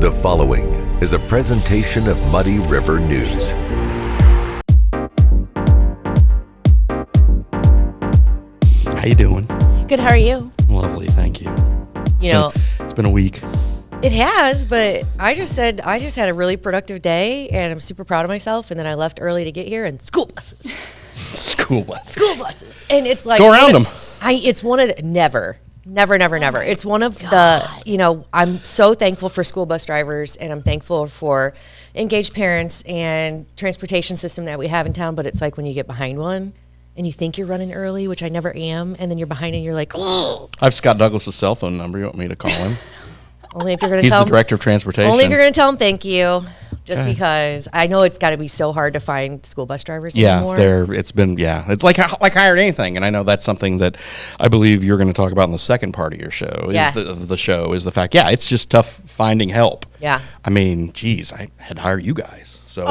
The following is a presentation of Muddy River News. How you doing? Good, how are you? Lovely, thank you. It's been a week. It has, but I just had a really productive day, and I'm super proud of myself. And then I left early to get here, and school buses, and it's like go around them. It's one of the, never. It's one of the, I'm so thankful for school bus drivers, and I'm thankful for engaged parents and transportation system that we have in town. But it's like when you get behind one, and you think you're running early, which I never am, and then you're behind and you're like, oh. I have Scott Douglas's cell phone number. You want me to call him? Only if you're going to tell him. He's the director of transportation. Only if you're going to tell him thank you. Just because I know it's got to be so hard to find school bus drivers anymore. It's like hired anything. And I know that's something that I believe you're going to talk about in the second part of your show. Yeah. The show is the fact, it's just tough finding help. Yeah. I mean, geez, I had to hire you guys. So you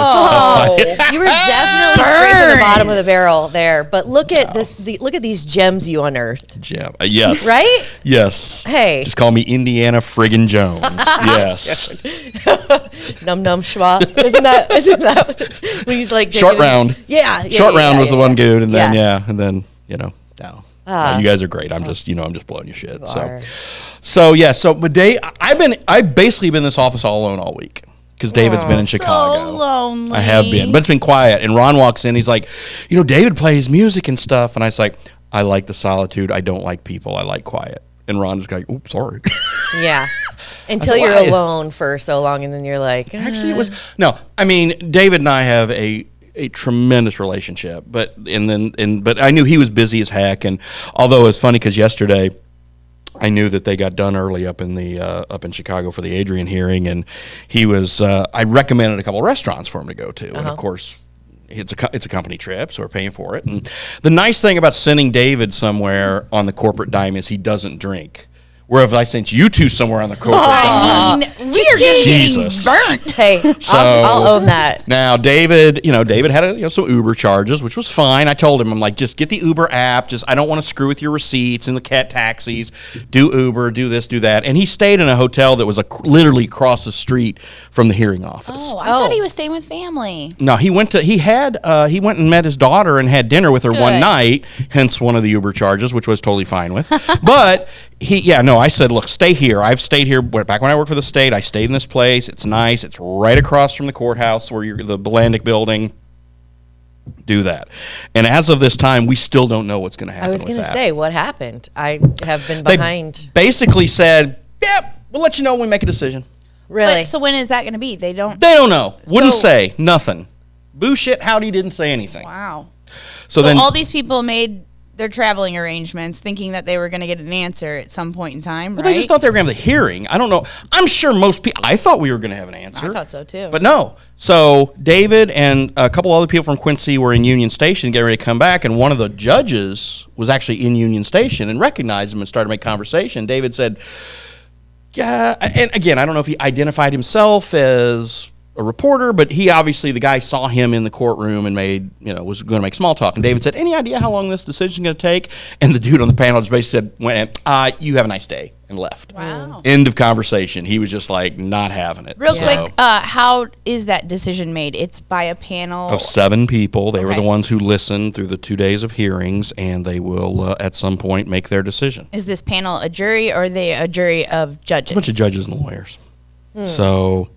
were definitely scraping the bottom of the barrel there. But look at this. Look at these gems you unearthed. Gem, yes. Right? Yes. Hey. Just call me Indiana friggin' Jones. Yes. Num num schwa. Isn't that when he's like short round? Yeah. Short round was the one good, and then no. You guys are great. I'm just blowing your shit. So I've basically been in this office all alone all week. Because David's been in Chicago. So lonely. I have been, but it's been quiet. And Ron walks in, he's like, David plays music and stuff. And I was like, I like the solitude. I don't like people. I like quiet. And Ron is like, oops, sorry. Yeah. Until you're alone for so long, and then you're like, Actually, it was no. I mean, David and I have a tremendous relationship, but I knew he was busy as heck. And although it's funny because yesterday, I knew that they got done early up in Chicago for the Adrian hearing, and he was. I recommended a couple of restaurants for him to go to, and of course, it's a company trip, so we're paying for it. And the nice thing about sending David somewhere on the corporate dime is he doesn't drink. Where if I sent you two somewhere on the corporate dime, we are just getting burnt. Hey, I'll own that. Now, David had some Uber charges, which was fine. I told him, I'm like, just get the Uber app. I don't want to screw with your receipts and the cat taxis. Do Uber, do this, do that. And he stayed in a hotel that was literally across the street from the hearing office. I thought he was staying with family. No, he went and met his daughter and had dinner with her one night, hence one of the Uber charges, which was totally fine with. But I said, look, stay here. I've stayed here back when I worked for the state. I stayed in this place. It's nice. It's right across from the courthouse where you're the Blandick building. Do that. And as of this time, we still don't know what's going to happen. I was going to say, what happened? I have been behind. They basically said, we'll let you know when we make a decision. Really? So when is that going to be? They don't know. Wouldn't say. Nothing. Bullshit, Howdy didn't say anything. Wow. So then all these people made their traveling arrangements thinking that they were going to get an answer at some point in time, right? They just thought they were going to have the hearing. I don't know. I'm sure most people, I thought we were going to have an answer. I thought so too. But no. So David and a couple other people from Quincy were in Union Station getting ready to come back, and one of the judges was actually in Union Station and recognized him and started to make conversation. David said, yeah, and again, I don't know if he identified himself as a reporter, but he obviously, the guy saw him in the courtroom and was going to make small talk. And David said, any idea how long this decision is going to take? And the dude on the panel just basically said, you have a nice day, and left. Wow. End of conversation. He was just like not having it. Real quick, how is that decision made? It's by a panel of 7 people. They were the ones who listened through the 2 days of hearings, and they will at some point make their decision. Is this panel a jury, or are they a jury of judges? A bunch of judges and lawyers. So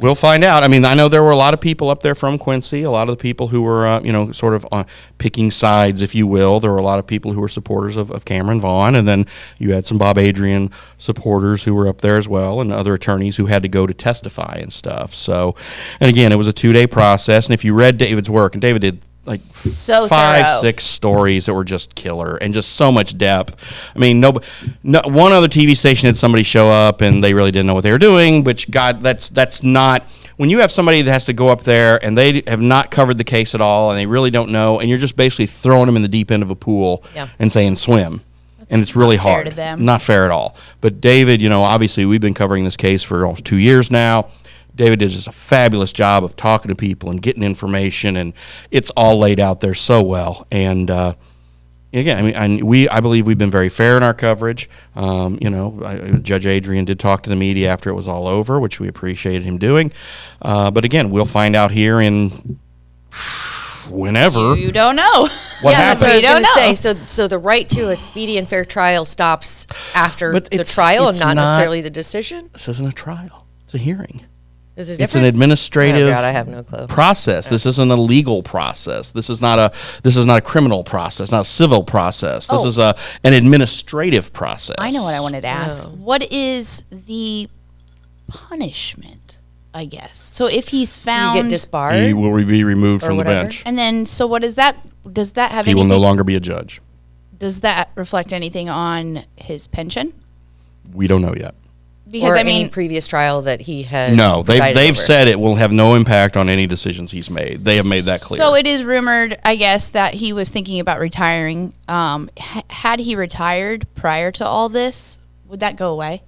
we'll find out. I mean, I know there were a lot of people up there from Quincy, a lot of the people who were, sort of picking sides, if you will. There were a lot of people who were supporters of Cameron Vaughn, and then you had some Bob Adrian supporters who were up there as well, and other attorneys who had to go to testify and stuff. So, and again, it was a 2-day process, and if you read David's work, and David did like so 5-6 stories that were just killer and just so much depth. I mean, no one other TV station had somebody show up and they really didn't know what they were doing, which that's not, when you have somebody that has to go up there and they have not covered the case at all and they really don't know, and you're just basically throwing them in the deep end of a pool and saying swim. And it's really hard. Fair to them. Not fair at all. But David, obviously we've been covering this case for almost 2 years now. David did just a fabulous job of talking to people and getting information, and it's all laid out there so well. And again, I believe we've been very fair in our coverage. Judge Adrian did talk to the media after it was all over, which we appreciated him doing. But again, we'll find out here in whenever. You don't know. What That's what I was happens? going to You don't say. So the right to a speedy and fair trial stops after But the it's- trial it's and not not- necessarily the decision? This isn't a trial; it's a hearing. Is there a It's an difference? administrative. Oh, God, I have no clue. Process. This isn't a legal process. This is not a criminal process. Not a civil process. This is an administrative process. I know what I wanted to ask. Oh. What is the punishment, I guess? So if he's found, You get disbarred? He will be removed Or from the whatever. bench. and then so what is that? Does that have He will anything? no longer be a judge. Does that reflect anything on his pension? We don't know yet. Because or I mean, any previous trial that he has No, presided they've over. said it will have no impact on any decisions he's made. They have made that clear. so it is rumored, I guess, that he was thinking about retiring. Had he retired prior to all this, would that go away?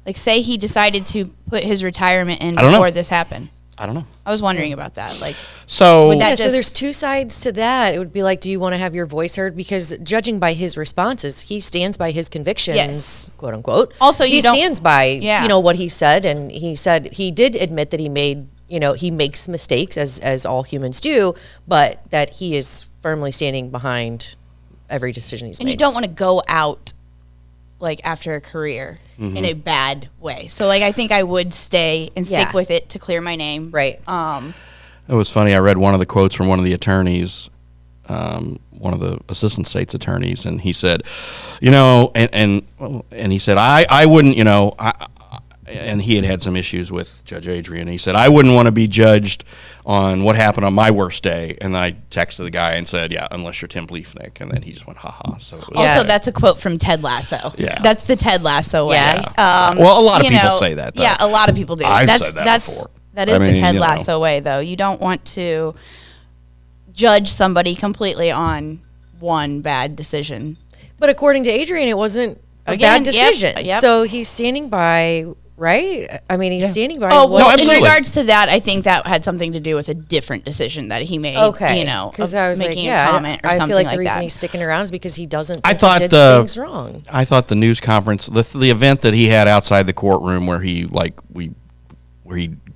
Like, say he decided to put his retirement in I don't know. before this happened. I don't know. I was wondering about that. Like, So Would that Yeah, so just- there's two sides to that. It would be like, do you want to have your voice heard? Because judging by his responses, he stands by his convictions, Yes. quote unquote. Also, he you don't- stands by Yeah. what he said, and he said he did admit that he made he makes mistakes as all humans do, but that he is firmly standing behind every decision he's and made. you don't want to go out like after a career Mm-hmm. in a bad way. So like, I think I would stay and stick Yeah. with it to clear my name. Right. it was funny. I read one of the quotes from one of the attorneys, one of the assistant state's attorneys, and he said, and he said, I wouldn't, and he had some issues with Judge Adrian. He said, I wouldn't want to be judged on what happened on my worst day. And then I texted the guy and said, yeah, unless you're Tim Leafnick. And then he just went, ha. So it was Also, okay. that's a quote from Ted Lasso. Yeah. That's the Ted Lasso way. Yeah. Well, a lot of people say that, though. Yeah, a lot of people do. I've that's said that that's before. that is I mean, the Ted you know. Lasso way, though. You don't want to judge somebody completely on one bad decision. But according to Adrian, it wasn't a Again, bad yep, decision. yep. So he's standing by, right? I mean, he's standing by. Oh, what- well, in absolutely. regards to that, I think that had something to do with a different decision that he made. Okay, Because I was making like, yeah, a comment or I something feel like like the reason that. he's sticking around is because he doesn't. I Think thought he did the- things wrong. I thought the news conference, the event that he had outside the courtroom where he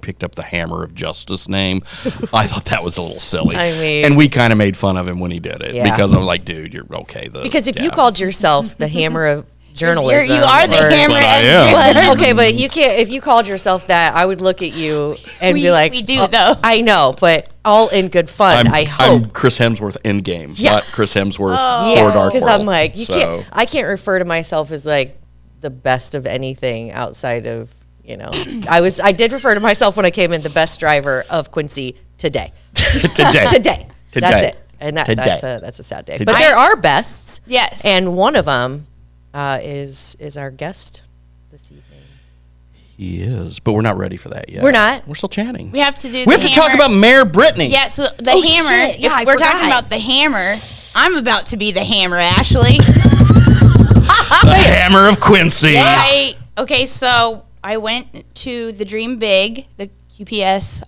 picked up the hammer of justice name, I thought that was a little silly. I mean- and we kind of made fun of him when he did it Yeah. because I'm like, dude, you're okay. Because if you yeah. called yourself the hammer of journalism, you are the or- hammer But I of am. But, okay, but you can't. If you called yourself that, I would look at you and We- be like, we do, "Oh, though." I know, but all in good fun. I hope. I'm Chris Hemsworth Endgame, Yeah. not Chris Hemsworth Oh. Thor Dark because World. I'm like, you So- can't. I can't refer to myself as like the best of anything outside of I did refer to myself when I came in the best driver of Quincy today. Today. Today. That's it. And Today. that's a sad day. Today. But there are bests. Yes. And one of them is our guest this evening. He is, but we're not ready for that yet. We're not? We're still chatting. We have to do We the have to talk hammer. about Mayor Brittany. Yeah, so the Oh, hammer. shit. Yeah, I if we're talking forgot. about the hammer, I'm about to be the hammer, Ashley. The Hammer of Quincy. Okay, so I went to the Dream Big, the QPS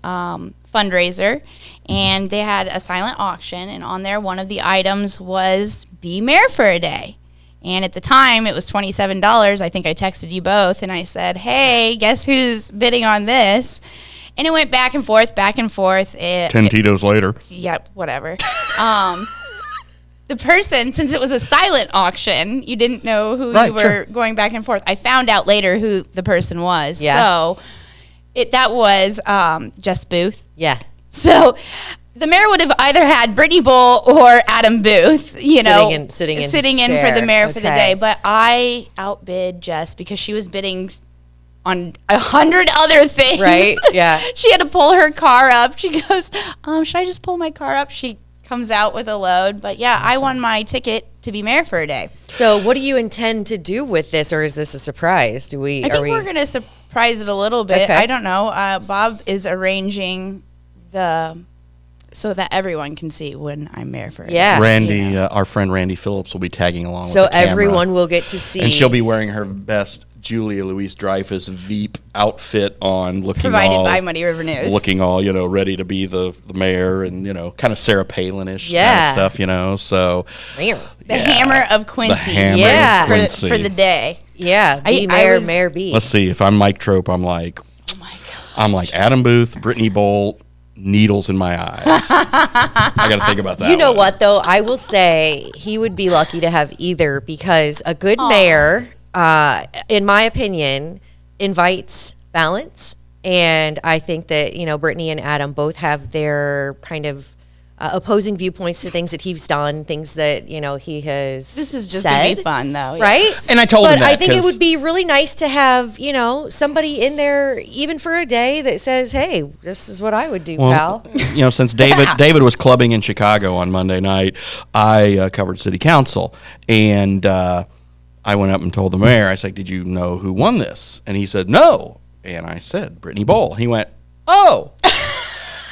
fundraiser, and they had a silent auction, and on there, one of the items was be mayor for a day. And at the time, it was $27. I think I texted you both, and I said, hey, guess who's bidding on this? And it went back and forth, back and forth. 10 Tito's later. Yep, whatever. The person, since it was a silent auction, you didn't know who Right, you were sure. going back and forth. I found out later who the person was. Yeah. So that was Jess Booth. Yeah. So the mayor would have either had Brittany Boll or Adam Booth, Sitting in his for the chair. mayor for the Okay. day. But I outbid Jess because she was bidding on 100 other things. Right, yeah. She had to pull her car up. She goes, should I just pull my car up? She comes out with a load. But yeah, I won my ticket to be mayor for a day. So what do you intend to do with this, or is this a surprise? I think we're going to surprise it a little bit. Okay. I don't know. Bob is arranging so that everyone can see when I'm mayor for a day. Yeah. Randy, our friend Randy Phillips will be tagging along So with the camera. everyone will get to see. And she'll be wearing her best Julia Louis-Dreyfus Veep outfit on, looking Provided all, by Muddy River News. looking all, ready to be the mayor, and kind of Sarah Palin-ish kind Yeah. of stuff, So Mayor. The hammer of Quincy. The hammer Yeah. of Quincy. For the day. Yeah, be I mayor, was- mayor be. Let's see, if I'm Mike Trope, I'm like, Oh my God. I'm like Adam Booth, Brittany Boll, needles in my eyes. I got to think about that. You know one. what, though? I will say he would be lucky to have either, because a good mayor, in my opinion, invites balance. And I think that, Brittany and Adam both have their kind of opposing viewpoints to things that he's done, things that, he has This is just said, going to be fun, though. right? yes. And I told but him that I think it 'cause- would be really nice to have, somebody in there, even for a day, that says, "Hey, this is what I would do, pal." Since David was clubbing in Chicago on Monday night, I covered city council, and I went up and told the mayor. I said, "Did you know who won this?" And he said, "No." And I said, "Brittany Boll." He went, "Oh."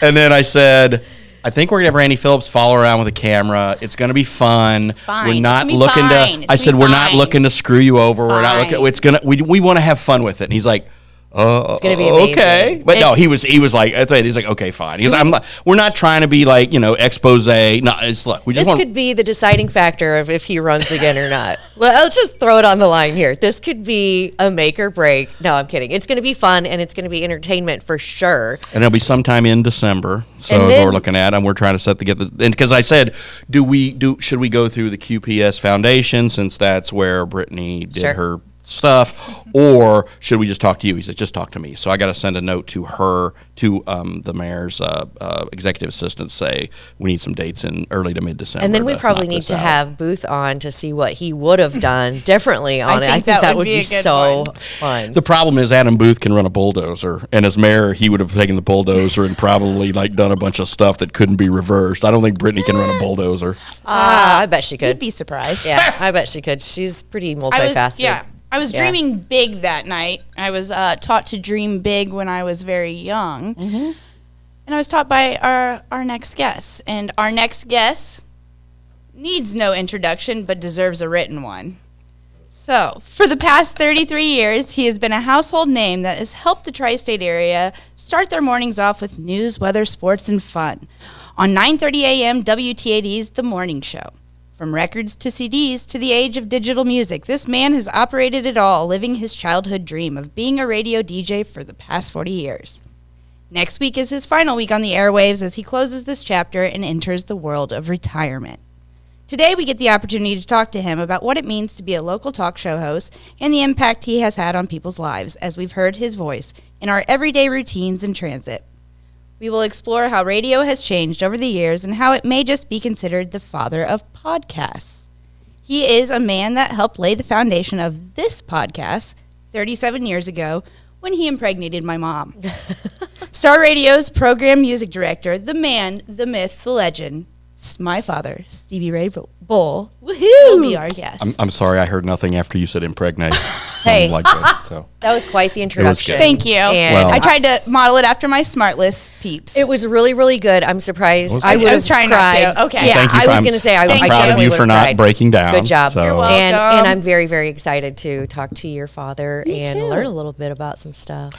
And then I said, "I think we're gonna have Randy Phillips follow around with a camera. It's gonna be fun. It's fine. We're It's not gonna be looking fine. to." It's I said, gonna be "We're not fine. looking to screw you over. We're not Fine. looking. It's gonna. We want to have fun with it." And he's like, "It's gonna be amazing. okay." But no, he was like, that's it. He's like, "Okay, fine." He goes, we're not trying to be like, expose. No, it's look. We just This want. could be the deciding factor of if he runs again or not. Let's just throw it on the line here. This could be a make or break. No, I'm kidding. It's going to be fun, and it's going to be entertainment for sure. And it'll be sometime in December. So And then- we're looking at, and we're trying to get the, and because I said, should we go through the QPS Foundation, since that's where Brittany did Sure. her stuff, or should we just talk to you? He said, "Just talk to me." So I got to send a note to her, to the mayor's executive assistant, say we need some dates in early to mid-December. And then we to probably knock need this to out. have Booth on to see what he would have done differently on it. I think think that would be be a good so one. fun. The problem is Adam Booth can run a bulldozer, and as mayor, he would have taken the bulldozer and probably done a bunch of stuff that couldn't be reversed. I don't think Brittany can run a bulldozer. I bet she You'd could. be surprised. Yeah, I bet she could. She's pretty multifaceted. I was Yeah. dreaming big that night. I was taught to dream big when I was very young. Mm-hmm. And I was taught by our next guest. And our next guest needs no introduction, but deserves a written one. So, for the past 33 years, he has been a household name that has helped the tri-state area start their mornings off with news, weather, sports, and fun. On 9:30 a.m., WTAD's The Morning Show. From records to CDs to the age of digital music, this man has operated it all, living his childhood dream of being a radio DJ for the past 40 years. Next week is his final week on the airwaves as he closes this chapter and enters the world of retirement. Today we get the opportunity to talk to him about what it means to be a local talk show host and the impact he has had on people's lives as we've heard his voice in our everyday routines in transit. We will explore how radio has changed over the years and how it may just be considered the father of podcasts. He is a man that helped lay the foundation of this podcast 37 years ago when he impregnated my mom. Star Radio's program music director, the man, the myth, the legend, my father, Stevie Ray Boll, will be our guest. I'm sorry, I heard nothing after you said impregnate. Hey. So. That was quite the introduction. good. Thank you. And Well- I tried to model it after my Smartless peeps. it was really, really good. I'm surprised. Was I good? would I was have trying not cried. to. Okay. Yeah, Thank you I for- was going to say I I'm I proud of definitely you would for have not cried. breaking down. Good job. So- You're And welcome. I'm very, very excited to talk to your father and too. learn a little bit about some stuff.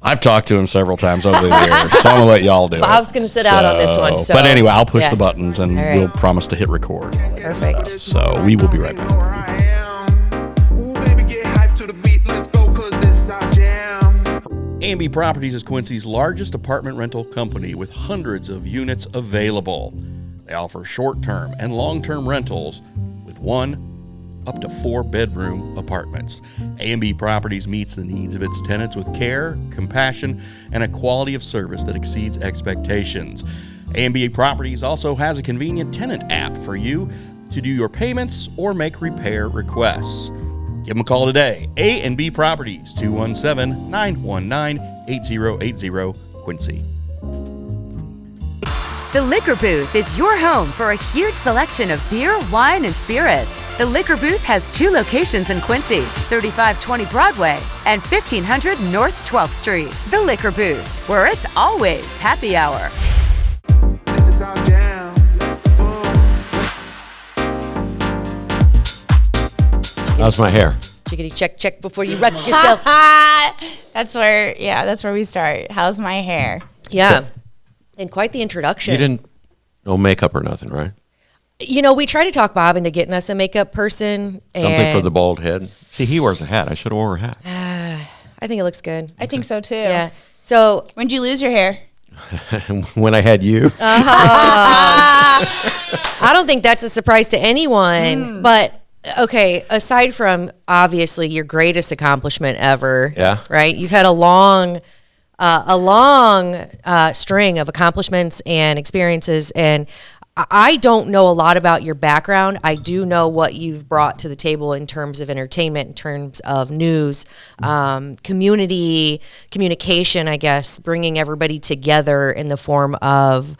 I've talked to him several times over the years, so I'm gonna let y'all do it. Bob's gonna sit out on this one, so- but anyway, I'll push yeah. the buttons and All right. we'll promise to hit record. Perfect. So we will be right back. A&B Properties is Quincy's largest apartment rental company with hundreds of units available. They offer short-term and long-term rentals with 1 up to 4 bedroom apartments. A&B Properties meets the needs of its tenants with care, compassion, and a quality of service that exceeds expectations. A&B Properties also has a convenient tenant app for you to do your payments or make repair requests. Give them a call today. A&B Properties, 217-919-8080, Quincy. The Liquor Booth is your home for a huge selection of beer, wine, and spirits. The Liquor Booth has 2 locations in Quincy, 3520 Broadway and 1500 North 12th Street. The Liquor Booth, where it's always happy hour. This is our jam. How's my hair? Chickity check before you wreck yourself. That's where we start. How's my hair? Yeah. And quite the introduction. You didn't, no makeup or nothing, right? You know, we try to talk Bob into getting us a makeup person. Something for the bald head. See, he wears a hat. I should have wore a hat. I think it looks good. I think so too. Yeah. So When'd you lose your hair? When I had you. I don't think that's a surprise to anyone. But okay, aside from obviously your greatest accomplishment ever, right? You've had a long string of accomplishments and experiences, and I don't know a lot about your background. I do know what you've brought to the table in terms of entertainment, in terms of news, community, communication, I guess, bringing everybody together in the form of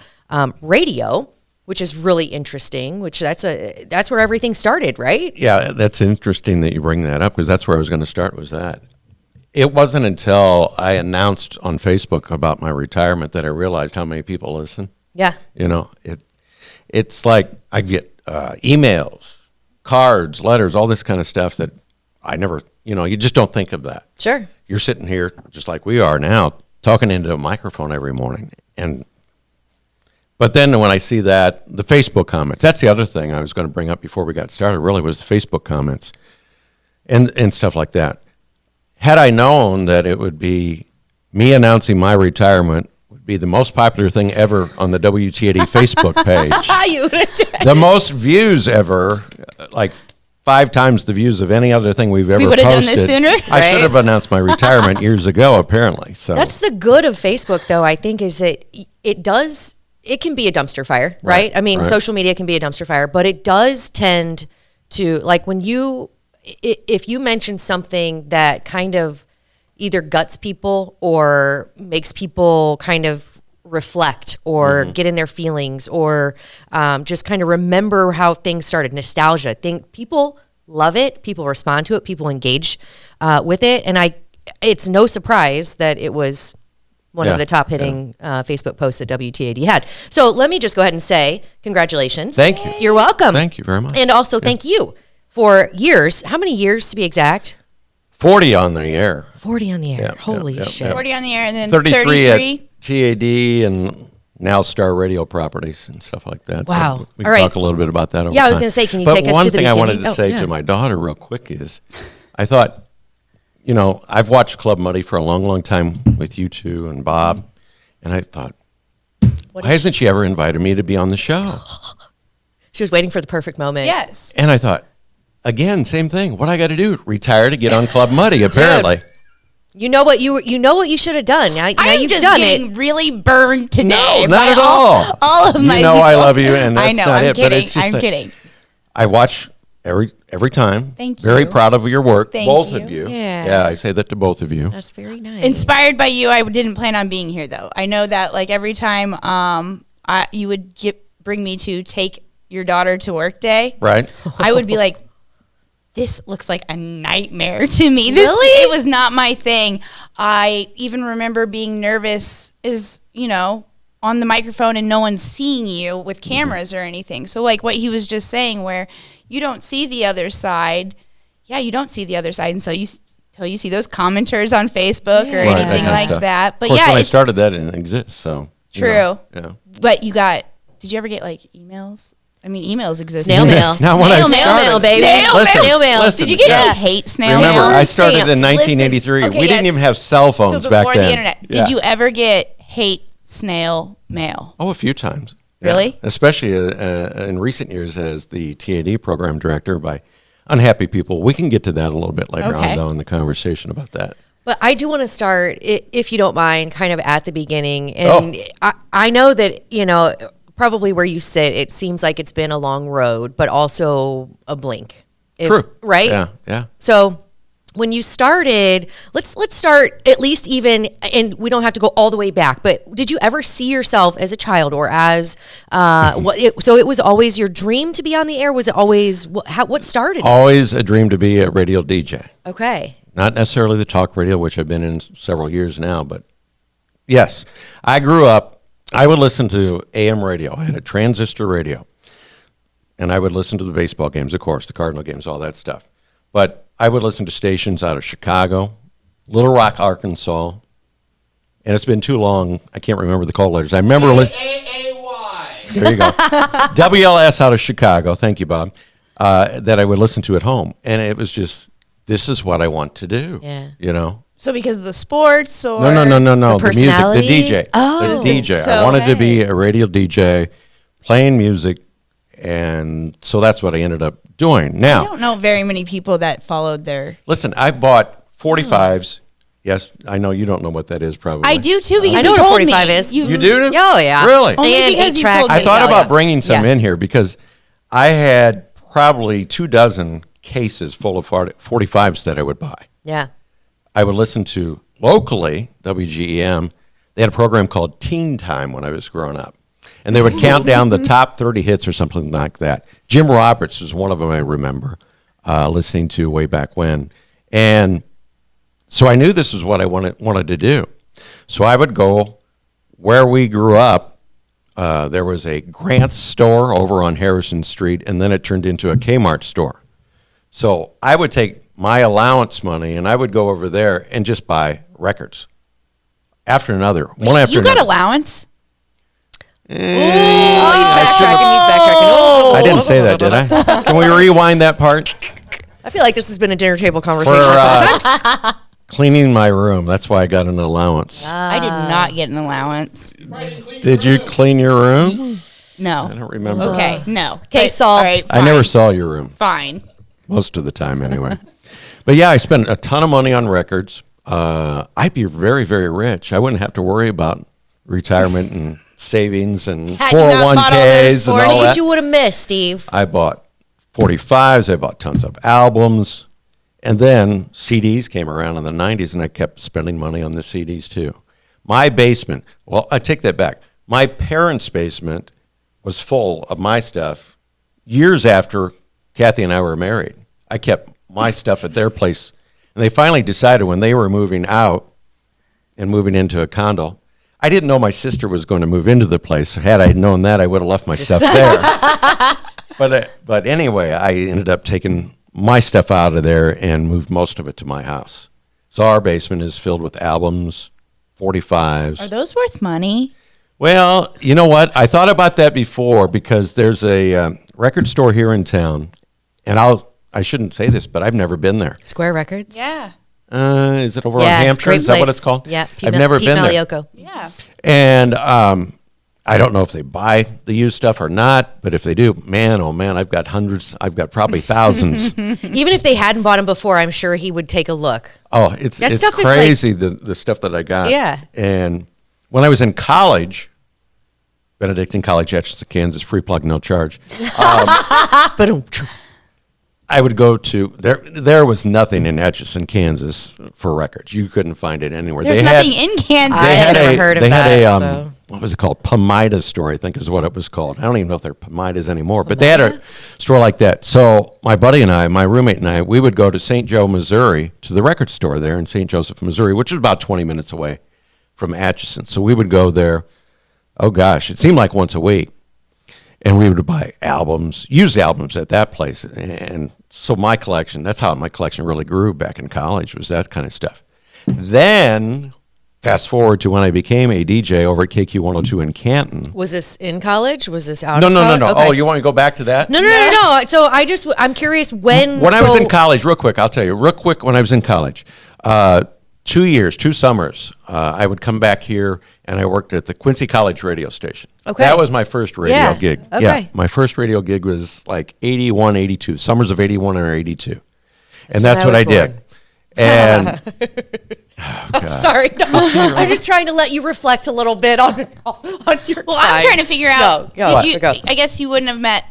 radio, which is really interesting, that's where everything started, right? Yeah, that's interesting that you bring that up because that's where I was going to start was that. It wasn't until I announced on Facebook about my retirement that I realized how many people listen. Yeah. You know, it's like I get emails, cards, letters, all this kind of stuff that I never, you just don't think of that. Sure. You're sitting here just like we are now, talking into a microphone every morning. But then when I see that, the Facebook comments, that's the other thing I was going to bring up before we got started, really was the Facebook comments and stuff like that. Had I known that it would be me announcing my retirement would be the most popular thing ever on the WT80 Facebook page. The most views ever, like 5 times the views of any other thing we've ever posted. We would have done this sooner. I should have announced my retirement years ago, apparently. So that's the good of Facebook, though, I think, is that it can be a dumpster fire, right? I mean, social media can be a dumpster fire, but it does tend to, like if you mention something that kind of either guts people or makes people kind of reflect or get in their feelings or just kind of remember how things started, nostalgia. People love it. People respond to it. People engage with it. And it's no surprise that it was one of the top hitting Facebook posts that WT80 had. So let me just go ahead and say congratulations. Thank you. You're welcome. Thank you very much. And also thank you for years. How many years to be exact? 40 on the air. 40 on the air. Holy shit. 40 on the air and then 33 33. at TAD and now Star Radio Properties and stuff like that. Wow. So we can talk a little bit about that over Yeah, I was time. going to say, can you but take us to the beginning? one thing I wanted to say to my daughter real quick is I thought, I've watched Club Muddy for a long, long time with you two and Bob. And I thought, why hasn't she ever invited me to be on the show? She was waiting for the perfect moment. Yes. And I thought, again, same thing. What I got to do? Retire to get on Club Muddy, apparently. Dude, you know what you should have done. Now I'm you've just done getting it. really burned today. No, not by at all. All of my I people. love you, and that's I know, not I'm it. kidding. But it's just I'm kidding. I watch every time. Thank Very you. proud of your work, Thank both you. of you. Yeah. I say that to both of you. That's very nice. Inspired by you, I didn't plan on being here though. I know that like every time you would bring me to take your daughter to work day, Right. I would be like, this looks like a nightmare to me. Really? It was not my thing. I even remember being nervous on the microphone and no one's seeing you with cameras or anything. So like what he was just saying where you don't see the other side. Yeah, you don't see the other side until you see those commenters on Facebook or Right, anything that like kind of that. But Of course, yeah, when I it's started, that didn't exist. So true. Yeah. But did you ever get like emails? I mean, emails exist. Snail mail. Now, when I Snail mail, started- baby. Snail mail. Listen, Did you get yeah. I hate snail Remember, mail? I started in Stamps. 1983. Listen, We didn't even have cell phones so back before then. the internet. Yeah. Did you ever get hate snail mail? Oh, a few times. Yeah. Really? Especially in recent years as the TAD program director by unhappy people. We can get to that a little bit later Okay. on, though, in the conversation about that. But I do want to start, if you don't mind, kind of at the beginning. And I know that, probably where you sit, it seems like it's been a long road, but also a blink. True. Right? Yeah. So when you started, let's start at least even, and we don't have to go all the way back, but did you ever see yourself as a child or as, so it was always your dream to be on the air? Was it always, what started it? Always a dream to be a radio DJ. Okay. Not necessarily the talk radio, which I've been in several years now, but yes. I grew up, I would listen to AM radio. I had a transistor radio. And I would listen to the baseball games, of course, the Cardinal games, all that stuff. But I would listen to stations out of Chicago, Little Rock, Arkansas, and it's been too long. I can't remember the call letters. I remember. There you go. WLS out of Chicago. Thank you, Bob. That I would listen to at home, and it was just, this is what I want to do. Yeah. You know. So because of the sports or No. The music, the personalities? DJ. Oh. The DJ. I So- wanted to be a radio DJ, playing music, and so that's what I ended up doing. I Now, don't know very many people that followed their. listen, I bought 45s. Yes, I know you don't know what that is, probably. I do too because I know you what a told 45 me. is. You do? Oh, yeah. Really? Only And because 8 you tracks. told I me. thought Yeah, about yeah. bringing some Yeah. in here because I had probably 24 cases full of 45s that I would buy. Yeah. I would listen to locally, WGEM. They had a program called Teen Time when I was growing up. And they would count down the top 30 hits or something like that. Jim Roberts was one of them I remember listening to way back when. And so I knew this is what I wanted to do. So I would go where we grew up. There was a Grant's store over on Harrison Street, and then it turned into a Kmart store. So I would take my allowance money, and I would go over there and just buy records. After another, one after You got another. allowance? Oh, he's backtracking. Oh. I didn't say that, did I? Can we rewind that part? I feel like this has been a dinner table conversation. For a couple times. cleaning my room. That's why I got an allowance. I did not get an allowance. Did you clean your room? No. I don't remember. Okay, no. Okay, But- solved. all right, I never fine. saw your room. Fine. Most of the time, anyway. But yeah, I spent a ton of money on records. I'd be very, very rich. I wouldn't have to worry about retirement and savings and Had you not bought all those 401ks and all forty- What that. you would have missed, Steve? I bought 45s. I bought tons of albums. And then CDs came around in the 90s, and I kept spending money on the CDs too. My basement, well, I take that back. My parents' basement was full of my stuff years after Kathy and I were married. I kept my stuff at their place. And they finally decided when they were moving out and moving into a condo, I didn't know my sister was going to move into the place. Had I known that, I would have left my stuff there. But anyway, I ended up taking my stuff out of there and moved most of it to my house. So our basement is filled with albums, 45s. Are those worth money? Well, you know what? I thought about that before because there's a record store here in town, and I shouldn't say this, but I've never been there. Square Records? Yeah. Is it over on Yeah, it's a Hampshire? great Is that what place. it's called? Yeah. I've never Pete been there. Malioco. Yeah. And I don't know if they buy the used stuff or not, but if they do, man, oh man, I've got hundreds. I've got probably thousands. Even if they hadn't bought them before, I'm sure he would take a look. Oh, it's That stuff is crazy, the stuff that I got. Yeah. And when I was in college, Benedictine College, Atchison, Kansas, free plug, no charge. But I would go to there. There was nothing in Atchison, Kansas for records. You couldn't find it anywhere. There's nothing in Kansas. I had never a, heard of they that, had a so. what was it called? Pamida store, I think is what it was called. I don't even know if they're Pamidas anymore, but they had a store like that. So my buddy and I, my roommate and I, we would go to St. Joe, Missouri, to the record store there in St. Joseph, Missouri, which is about 20 minutes away from Atchison. So we would go there. Oh gosh, it seemed like once a week. And we would buy albums, used albums at that place. And so my collection, that's how my collection really grew back in college, was that kind of stuff. Then, fast forward to when I became a DJ over at KQ 102 in Canton. was this in college? Was this out No, of no, no, college? no. Okay. Oh, you want to go back to that? No. So I'm curious when. When I was in college, real quick, I'll tell you, real quick, when I was in college, 2 summers, I would come back here and I worked at the Quincy College radio station. Okay. That was my first radio Yeah, gig. okay. Yeah, my first radio gig was like 81, 82, summers of 81 or 82. And that's when what I I was did. And Sorry, no, I'm just trying to let you reflect a little bit on your Well, time. I'm trying to figure out. Go, did you, go. I guess you wouldn't have met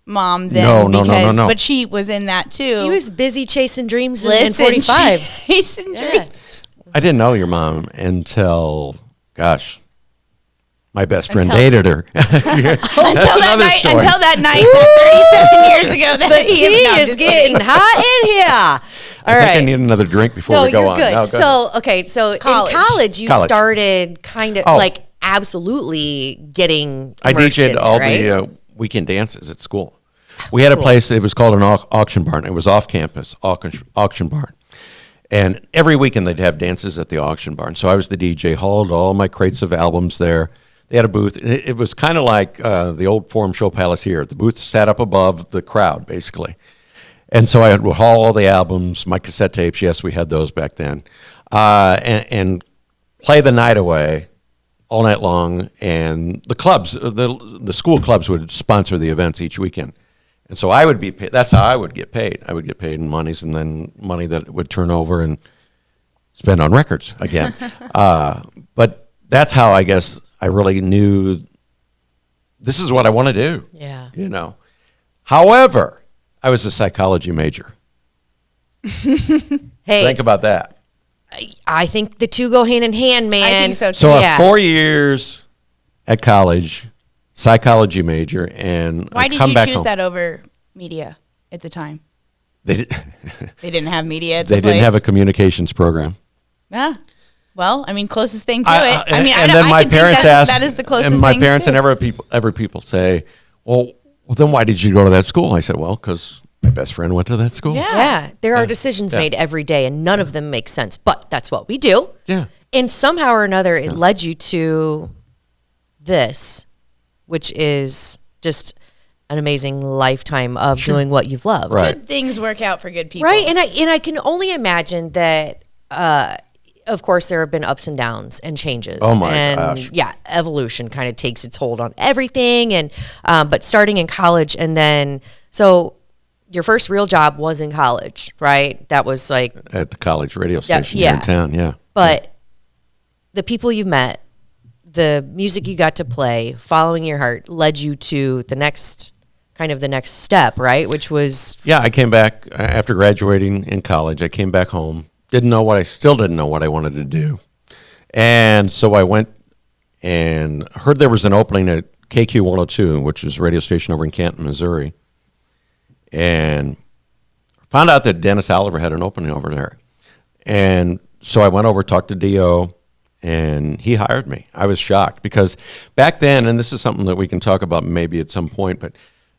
Mom then. No. because, But she was in that too. He was busy chasing dreams and Listen, 45s. chasing Yeah. dreams. I didn't know your mom until, gosh, my best friend Until- dated her. Until that another night. story. Until that night, that 37 years ago. That The he- tea no, I'm is just getting kidding. hot in here. All I think I right. need another drink before No, we go you're on. good. No, So, okay, so College. in college, you College. started kind of Oh. like absolutely getting I immersed DJ'd in it, all right? the weekend dances at school. We had a place, it was called an auction barn. It was off campus, auction barn. And every weekend they'd have dances at the auction barn. So I was the DJ, hauled all my crates of albums there. They had a booth. It was kind of like the old Forum Show Palace here. The booth sat up above the crowd, basically. And so I would haul all the albums, my cassette tapes. Yes, we had those back then. And play the night away all night long. And the clubs, the school clubs would sponsor the events each weekend. And so I would be paid. That's how I would get paid. I would get paid in monies and then money that would turn over and spend on records again. But that's how I guess I really knew this is what I want to do. Yeah. You know. However, I was a psychology major. Hey, Think about that. I think the two go hand in hand, man. I think so too. So Yeah. 4 years at college, psychology major, and Why I did come you back choose home. that over media at the time? They, did, They didn't have media at they the didn't place. have a communications program. Yeah. Well, I mean, closest thing to it. I mean, and I, then I my can think parents that, asked, that is the closest and my thing parents to. and every people say, well, then why did you go to that school? I said, well, because my best friend went to that school. Yeah. Yeah, there are decisions Yeah. made every day, and none of them make sense. But that's what we do. Yeah. And somehow or another, it led you to this, which is just an amazing lifetime of doing what you've loved. Right. Good things work out for good people. Right. And I can only imagine that. Of course, there have been ups and downs and changes. Oh, my and gosh. yeah, evolution kind of takes its hold on everything. And but starting in college, and then so your first real job was in college, right? That was like, At the college radio Yeah, station here in yeah. town, yeah. but the people you met, the music you got to play, following your heart, led you to the next step, right? Which was Yeah, I came back after graduating in college. I came back home. Still didn't know what I wanted to do. And so I went and heard there was an opening at KQ 102, which is a radio station over in Canton, Missouri. And found out that Dennis Oliver had an opening over there. And so I went over, talked to D.O., and he hired me. I was shocked because back then, and this is something that we can talk about maybe at some point, but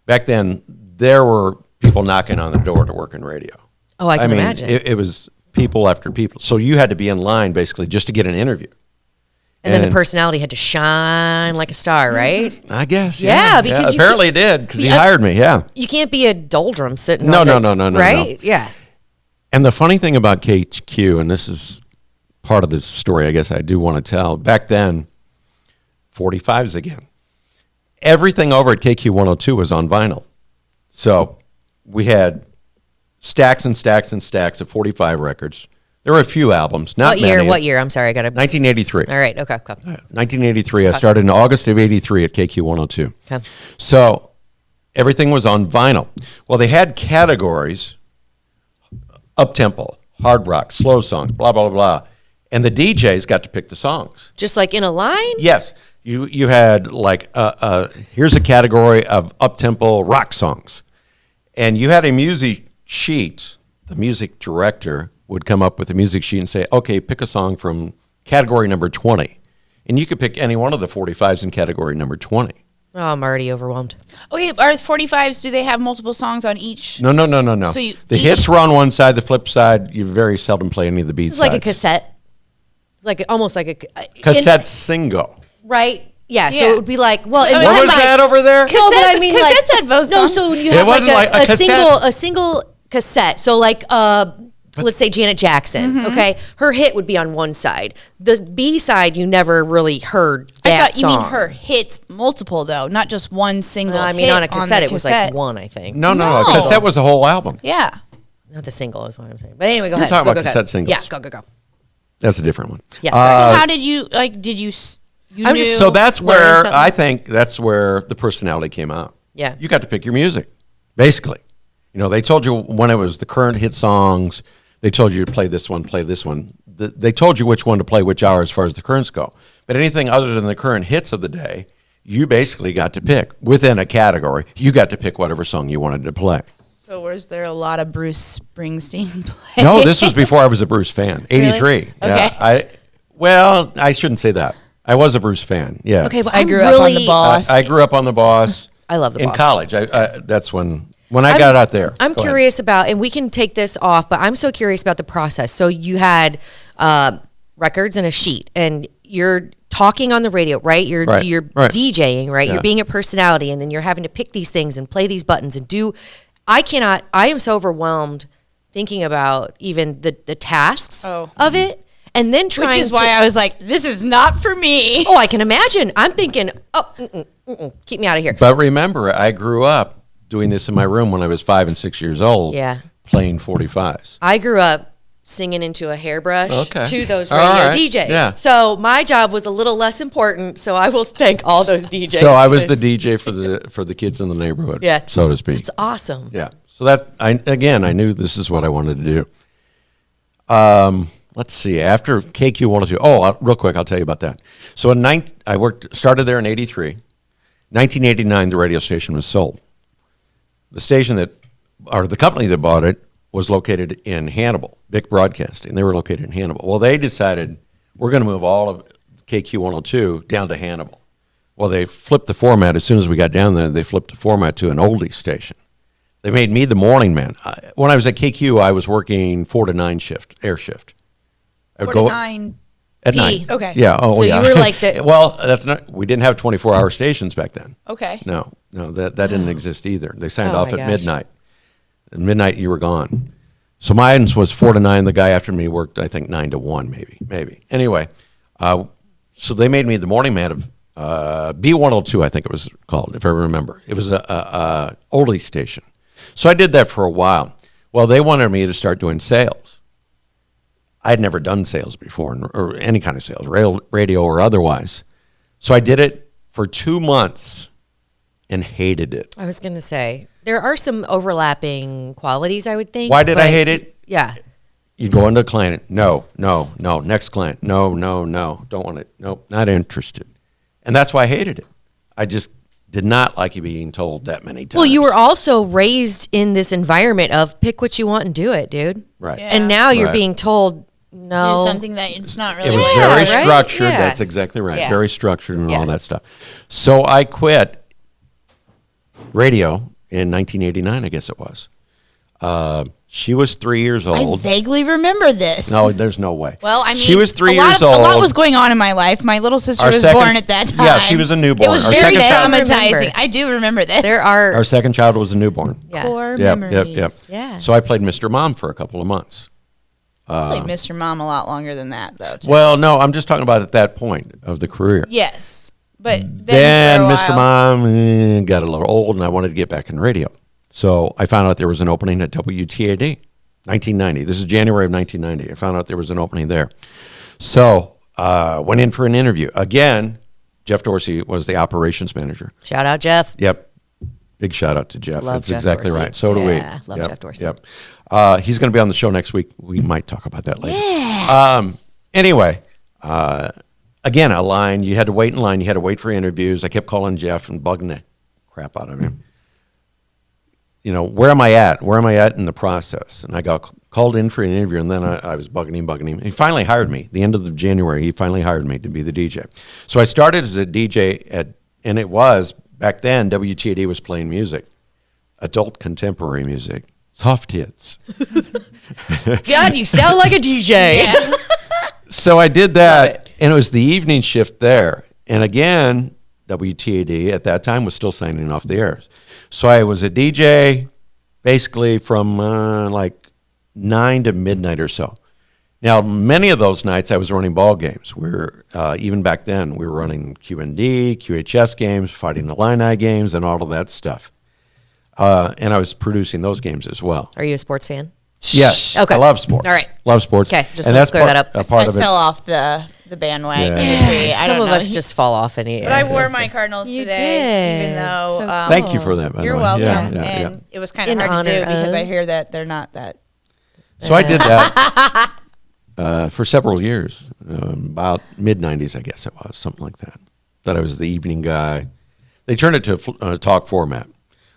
back then there were people knocking on the door to work in radio. oh, I can mean, imagine. It was people after people. So you had to be in line basically just to get an interview. and then the personality had to shine like a star, right? I guess. Yeah, because you apparently it did because he Yeah. hired me. Yeah. You can't be a doldrum sitting. No, on no, the- no, no, no, right? no. Yeah. And the funny thing about KQ, and this is part of the story I guess I do want to tell, back then, 45s again. Everything over at KQ 102 was on vinyl. So we had stacks and stacks and stacks of 45 records. There were a few albums, not What year? many. What year? I'm sorry, I got to. 1983. All right. Okay. 1983. I started in August of 83 at KQ 102. Okay. So everything was on vinyl. Well, they had categories, up-tempo, hard rock, slow songs, blah, blah, blah. And the DJs got to pick the songs. Just like in a line. Yes. You had like, here's a category of up-tempo rock songs. And you had a music sheet. The music director would come up with a music sheet and say, okay, pick a song from category number 20. And you could pick any one of the 45s in category number 20. Oh, I'm already overwhelmed. Okay, are 45s, do they have multiple songs on each? No. So you The each- hits were on one side. The flip side, you very seldom play any of the B It's sides. like a cassette. It's like almost like a Cassette single. right? Yeah. So Yeah. it would be like, well, I mean, in What my was mind- that over there? No, but I mean, like Cassettes had both no. songs. So you It have wasn't like like a cassette. a single cassette. So like let's say Janet Jackson. Mm-hmm. Okay, her hit would be on one side. The B side, you never really heard I that thought you song. mean her hits multiple though, not just one single. I mean, hit on a cassette, the it was like cassette. one, I think. No. No. A cassette was a whole album. Yeah. Not the single is what I'm saying. But anyway, go You're ahead. talking Go, about go, go. cassette singles. Yeah, go. That's a different one. Yeah. So how did you like? Did you? You I'm knew, just, so that's learn where something? I think that's where the personality came out. Yeah. You got to pick your music, basically. You know, they told you when it was the current hit songs, they told you to play this one, play this one. They told you which one to play which hour as far as the currents go. But anything other than the current hits of the day, you basically got to pick. Within a category, you got to pick whatever song you wanted to play. So was there a lot of Bruce Springsteen play? No, this was before I was a Bruce fan. 83. Really? Yeah. Well, I shouldn't say that. I was a Bruce fan. Yes. Okay, but I I'm grew up on the really- Boss. I grew up on the Boss. I love the in Boss. college. That's when when I got out there. I'm Go ahead. curious about, and we can take this off, but I'm so curious about the process. So you had records and a sheet, and you're talking on the radio, right? You're Right. DJing, right? Yeah. You're being a personality, and then you're having to pick these things and play these buttons and do. I am so overwhelmed thinking about even the tasks of it, and then trying. Which is why I was like, this is not for me. Oh, I can imagine. I'm thinking, keep me out of here. But remember, I grew up doing this in my room when I was 5 and 6 years old. Yeah. Playing 45s. I grew up singing into a hairbrush Okay. to those All radio right. DJs. Yeah. So my job was a little less important. So I will thank all those DJs. So I was the because DJ for the kids in the neighborhood. Yeah. So to speak. It's awesome. Yeah. So I knew this is what I wanted to do. Let's see. After KQ 102. Oh, real quick, I'll tell you about that. So started there in 83. 1989, the radio station was sold. The company that bought it was located in Hannibal, Bick Broadcasting. They were located in Hannibal. Well, they decided we're going to move all of KQ 102 down to Hannibal. Well, they flipped the format. As soon as we got down there, they flipped the format to an oldie station. They made me the morning man. When I was at KQ, I was working 4 to 9 air shift. I would 49. at P. night. Okay. Yeah. Oh, So yeah. you were like the- Well, that's not. We didn't have 24-hour stations back then. Okay. No, that didn't exist either. They signed Oh, off my at gosh. midnight. At midnight, you were gone. So mine was 4 to 9. The guy after me worked, I think, 9 to 1, maybe. Anyway, so they made me the morning man of B102, I think it was called, if I remember. It was a oldie station. So I did that for a while. Well, they wanted me to start doing sales. I had never done sales before, or any kind of sales, radio or otherwise. So I did it for 2 months and hated it. I was going to say, there are some overlapping qualities, I would think. Why did I but hate it? Yeah. You go into a client, no. Next client, no. Don't want it. Nope, not interested. And that's why I hated it. I just did not like being told that many times. Well, you were also raised in this environment of pick what you want and do it, dude. right. Yeah. And now you're Right. being told no. Do something that it's not really. It was Yeah, very right? structured. Yeah. That's exactly right. Yeah. Very structured and Yeah. all that stuff. So I quit radio in 1989, I guess it was. She was 3 years I old. vaguely remember this. No, there's no way. Well, I mean, she was 3 a lot years of- old. A lot was going on in my life. My little sister Our was second- born at that time. yeah, she was a newborn. It was Our very second child- traumatizing. Remember. I do remember this. There are Our second child was a newborn. yeah. core Yep, memories. yep. Yeah. So I played Mr. Mom for a couple of months. Played Mr. Mom a lot longer than that, though. Too. Well, no, I'm just talking about at that point of the career. Yes, but Then for a Mr. while- Mom got a little old, and I wanted to get back in radio. So I found out there was an opening at WTAD, 1990. This is January of 1990. I found out there was an opening there. So went in for an interview. Again, Jeff Dorsey was the operations manager. Shout out, Jeff. Yep. Big shout out to Jeff. Love That's Jeff exactly Dorsey. right. So do we. Yeah, love Yep, Jeff Dorsey. Yep. He's going to be on the show next week. We might talk about that later. Yeah. Anyway, again, a line. You had to wait in line. You had to wait for interviews. I kept calling Jeff and bugging the crap out of him. You know, where am I at? Where am I at in the process? And I got called in for an interview, and then I was bugging him. He finally hired me. The end of January, he finally hired me to be the DJ. So I started as a DJ and it was, back then, WTAD was playing music, adult contemporary music, soft hits. God, you sound like a DJ. So I did that, and it was the evening shift there. And again, WTAD at that time was still signing off the airs. So I was a DJ basically from like 9 to midnight or so. Now, many of those nights I was running ball games. Even back then, we were running QND, QHS games, Fighting Illini games, and all of that stuff. And I was producing those games as well. Are you a sports fan? Yes. Okay. I love sports. All right. Love sports. Okay, just and wanted that's to clear that up. A part I of it. fell off the bandwagon. Yeah. In between. I Some don't of know. us just fall off any. But I wore my Cardinals You today, even did. though So Thank you for that, by the you're way. welcome. Yeah, yeah, and yeah. it was kind In of hard to do honor because of- I hear that they're not that. So I did that for several years, about mid-'90s, I guess it was, something like that. That I was the evening guy. They turned it to a talk format.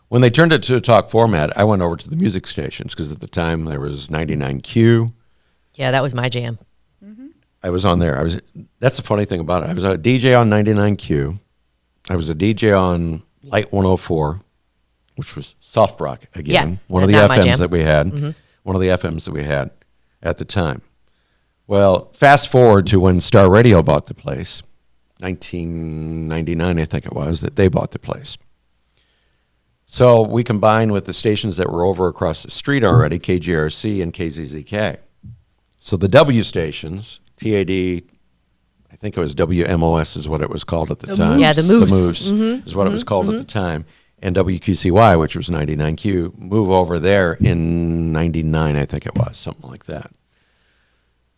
When they turned it to a talk format, I went over to the music stations because at the time there was 99Q. Yeah, that was my jam. I was on there. That's the funny thing about it. I was a DJ on 99Q. I was a DJ on Light 104, which was soft rock again. Yeah, One of the not my FMs jam. that we had. One of the FMs that we had at the time. Well, fast forward to when Star Radio bought the place, 1999, I think it was, that they bought the place. So we combined with the stations that were over across the street already, KGRC and KZZK. So the W stations, TAD, I think it was WMOS is what it was called at the time. Yeah, the Moose. The Moose is what it was called at the time. And WQCY, which was 99Q, move over there in 99, I think it was, something like that.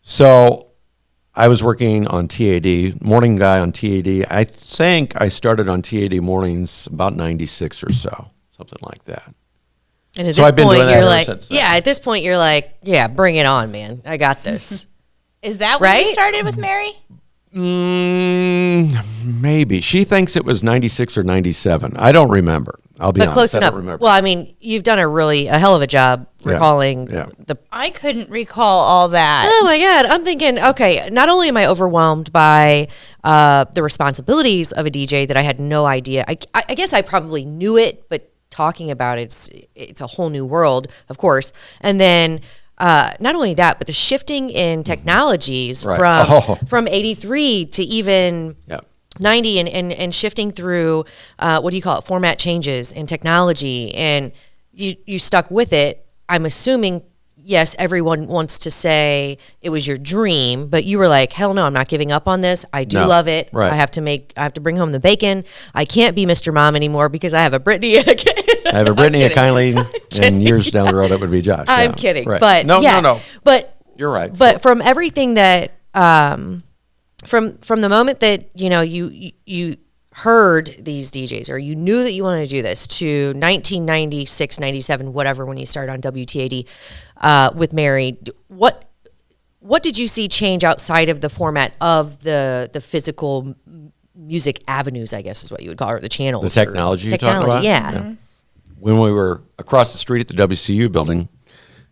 So I was working on TAD, morning guy on TAD. I think I started on TAD mornings about 96 or so, something like that. And at So this I've been point, doing that you're ever like, since then. yeah, at this point, you're like, yeah, bring it on, man. I got this. Is that when Right? you started with Mary? Maybe. She thinks it was 96 or 97. I don't remember. I'll be But honest. close I enough. don't remember. Well, I mean, you've done a hell of a job Yeah. recalling Yeah. the. I couldn't recall all that. Oh my God! I'm thinking, okay. Not only am I overwhelmed by the responsibilities of a DJ that I had no idea. I guess I probably knew it, but talking about it's a whole new world, of course. And then. Not only that, but the shifting in technologies Right. from 83 to even Yeah. 90 and shifting through, what do you call it, format changes and technology, and you stuck with it. I'm assuming, yes, everyone wants to say it was your dream, but you were like, hell no, I'm not giving up on this. I do No. love it. Right. I have to bring home the bacon. I can't be Mr. Mom anymore because I have a Brittany. I have a Brittany, a Kylie, and years down the road it would be Josh. I'm Yeah. kidding, Right. but no, yeah, no. But You're right. But from everything that, from the moment that you heard these DJs or you knew that you wanted to do this to 1996, 97, whatever, when you started on WTAD with Mary, what did you see change outside of the format of the physical music avenues? I guess is what you would call it, or the channels, The technology or you're talking about? Yeah. Mm-hmm. When we were across the street at the WCU building,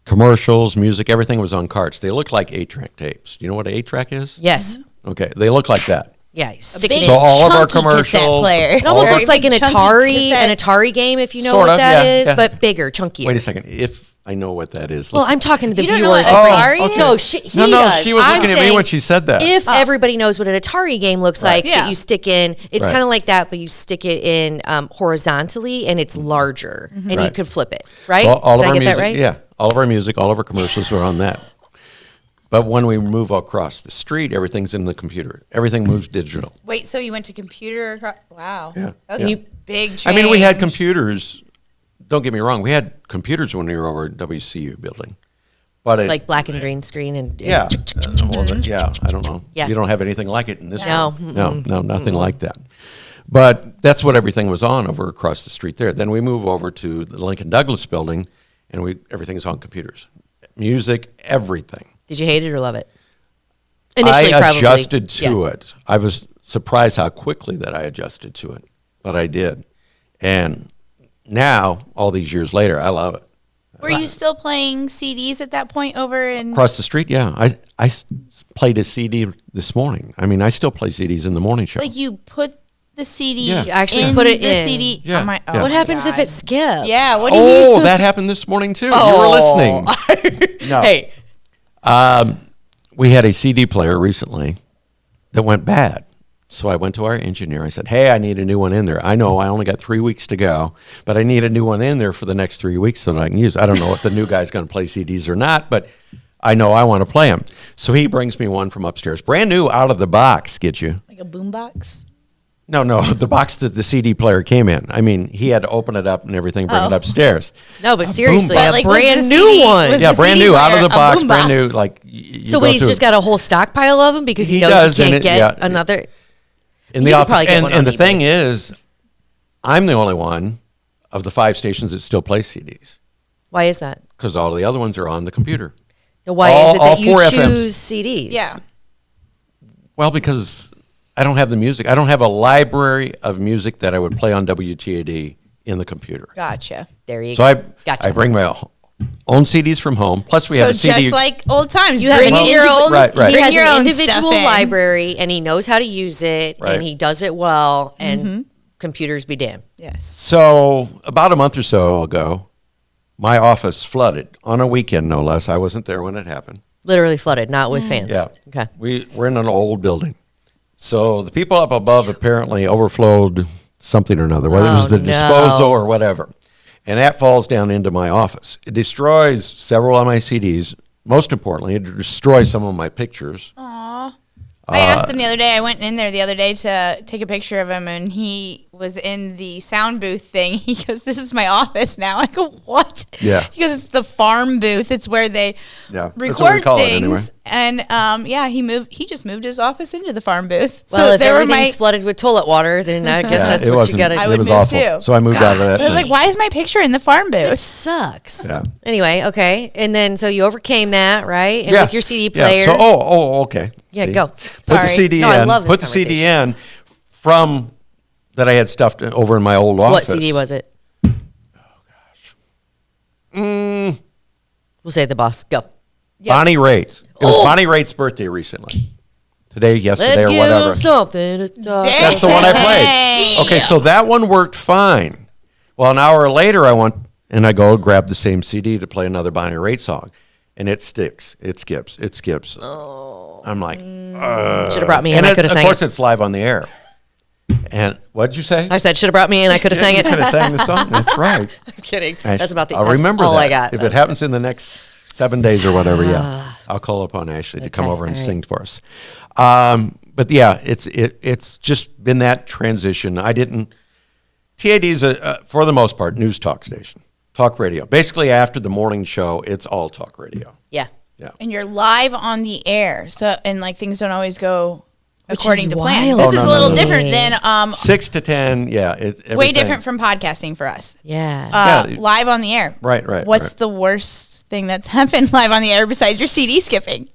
commercials, music, everything was on carts. They looked like 8-track tapes. Do you know what an 8-track is? Yes. Okay, they look like that. Yeah. You stick big it So in. all of our chunky cassette commercials. player. It almost Very looks like an big chunky Atari, cassette. game, if you know Sort what of, that yeah, is, yeah. but bigger, chunkier. Wait a second. If I know what that is. Well, listen. I'm talking to the You don't know what viewers. Atari Oh, is? okay. No, he No, does. she was I'm looking at me saying when she said that. If everybody knows what an Atari game looks like, Yeah. that you stick in, it's Right. kind of like that, but you stick it in horizontally, and it's larger, and you Right. could flip it, right? So all Did of I our get music, that right? yeah, all of our music, all of our commercials were on that. But when we move across the street, everything's in the computer. Everything moves digital. Wait, so you went to computer? Wow. Yeah, That was yeah. a big change. I mean, we had computers. Don't get me wrong. We had computers when we were over at WCU building, but it, Like black and green screen, and yeah, yeah. I don't know. Yeah. You don't have anything like it in this. No. one. No, nothing like that. But that's what everything was on over across the street there. Then we move over to the Lincoln Douglas building, and everything's on computers, music, everything. Did you hate it or love it? Initially, I probably. adjusted to Yeah. it. I was surprised how quickly that I adjusted to it, but I did. And now, all these years later, I love it. Were you still playing CDs at that point over in? Across the street, yeah. I played a CD this morning. I mean, I still play CDs in the morning show. Like you put the CD. Yeah. You actually in put it the in. CD. Yeah, Oh my, yeah. What my happens if God. it skips? Yeah. What do you? Oh, that happened this morning too. You were listening. No. Hey, We had a CD player recently that went bad. So I went to our engineer. I said, hey, I need a new one in there. I know I only got 3 weeks to go, but I need a new one in there for the next 3 weeks so that I can use it. I don't know if the new guy's going to play CDs or not, but I know I want to play them. So he brings me one from upstairs. Brand new out of the box, get you. like a boombox. No, the box that the CD player came in. I mean, he had to open it up and everything, bring it upstairs. no, but seriously, boombox. a Like, was brand the new CD one. was Yeah, the brand CD new out of player the a box, brand new. boombox? Like So what, he's just got a whole stockpile of them because he He knows does, he and can't it- get yeah. another. in the You could office. probably get one on And the eBay. thing is, I'm the only one of the 5 stations that still play CDs Why is that? because all the other ones are on the computer. Now, why All- is it all that you 4 FMs. choose CDs? Yeah. Well, because I don't have the music. I don't have a library of music that I would play on WTAD in the computer. Gotcha. There you So go. Gotcha. I bring my own CDs from home. Plus, we So have a just CD. like old times, You have bring an your indiv- own. Right, right. He Bring has your an own individual stuff in. library, and he knows how to use it, Right. and he does it well. And computers be damned. Yes. So about a month or so ago, my office flooded on a weekend, no less. I wasn't there when it happened. Literally flooded, not with fans. Yeah. Okay. We're in an old building. So the people up above apparently overflowed something or another, whether it was the disposal or whatever. And that falls down into my office. It destroys several of my CDs. Most importantly, it destroys some of my pictures. Aw. I asked him the other day. I went in there the other day to take a picture of him, and he was in the sound booth thing. He goes, "This is my office now." I go, "What?" Yeah. He goes, "It's the farm booth. It's where they Yeah, that's what we record call it things." anyway. And yeah, he just moved his office into the farm booth. Well, if there were everything's flooded with toilet water, then I guess Yeah, that's it what you wasn't- got to I do. would It was move awful. too. So I moved out of that. So I was like, "Why is my picture in the farm It booth?" sucks. Yeah. Anyway, okay. And then so you overcame that, right? And with your CD player. Yeah. So, okay. Yeah, See? go. Put the Sorry. CD No, I in. love this Put the CD in from that I had stuffed over in my old what office. CD was it? We'll say the boss. Go. Bonnie Raitt. It was Bonnie Raitt's birthday recently. Today, yesterday, Let's or give whatever. him something to talk That's the one I played. Dang. Okay, so that one worked fine. Well, an hour later, I went and I go grab the same CD to play another Bonnie Raitt song, and it sticks. It skips. It skips. Oh. I'm like, Should have brought me in. and I could have of sang course, it. it's live on the air. And what'd you say? I said, should have brought me in. I could have sang it. Could have sang the song. That's right. I'm kidding. I- That's about the. I'll that's remember all that. I got. If That's it happens in the next 7 days or whatever, yeah, I'll call upon Ashley to come Okay, over and all right. sing for us. But yeah, it's just been that transition. I didn't. TAD is for the most part news talk station, talk radio. Basically, after the morning show, it's all talk radio. Yeah. Yeah. And you're live on the air, so and like things don't always go according is to plan. wild This to is a me. little different than 6 to 10, yeah. way everything- different from podcasting for us. Yeah. Yeah. Live on the air. Right. What's right. the worst thing that's happened live on the air besides your CD skipping?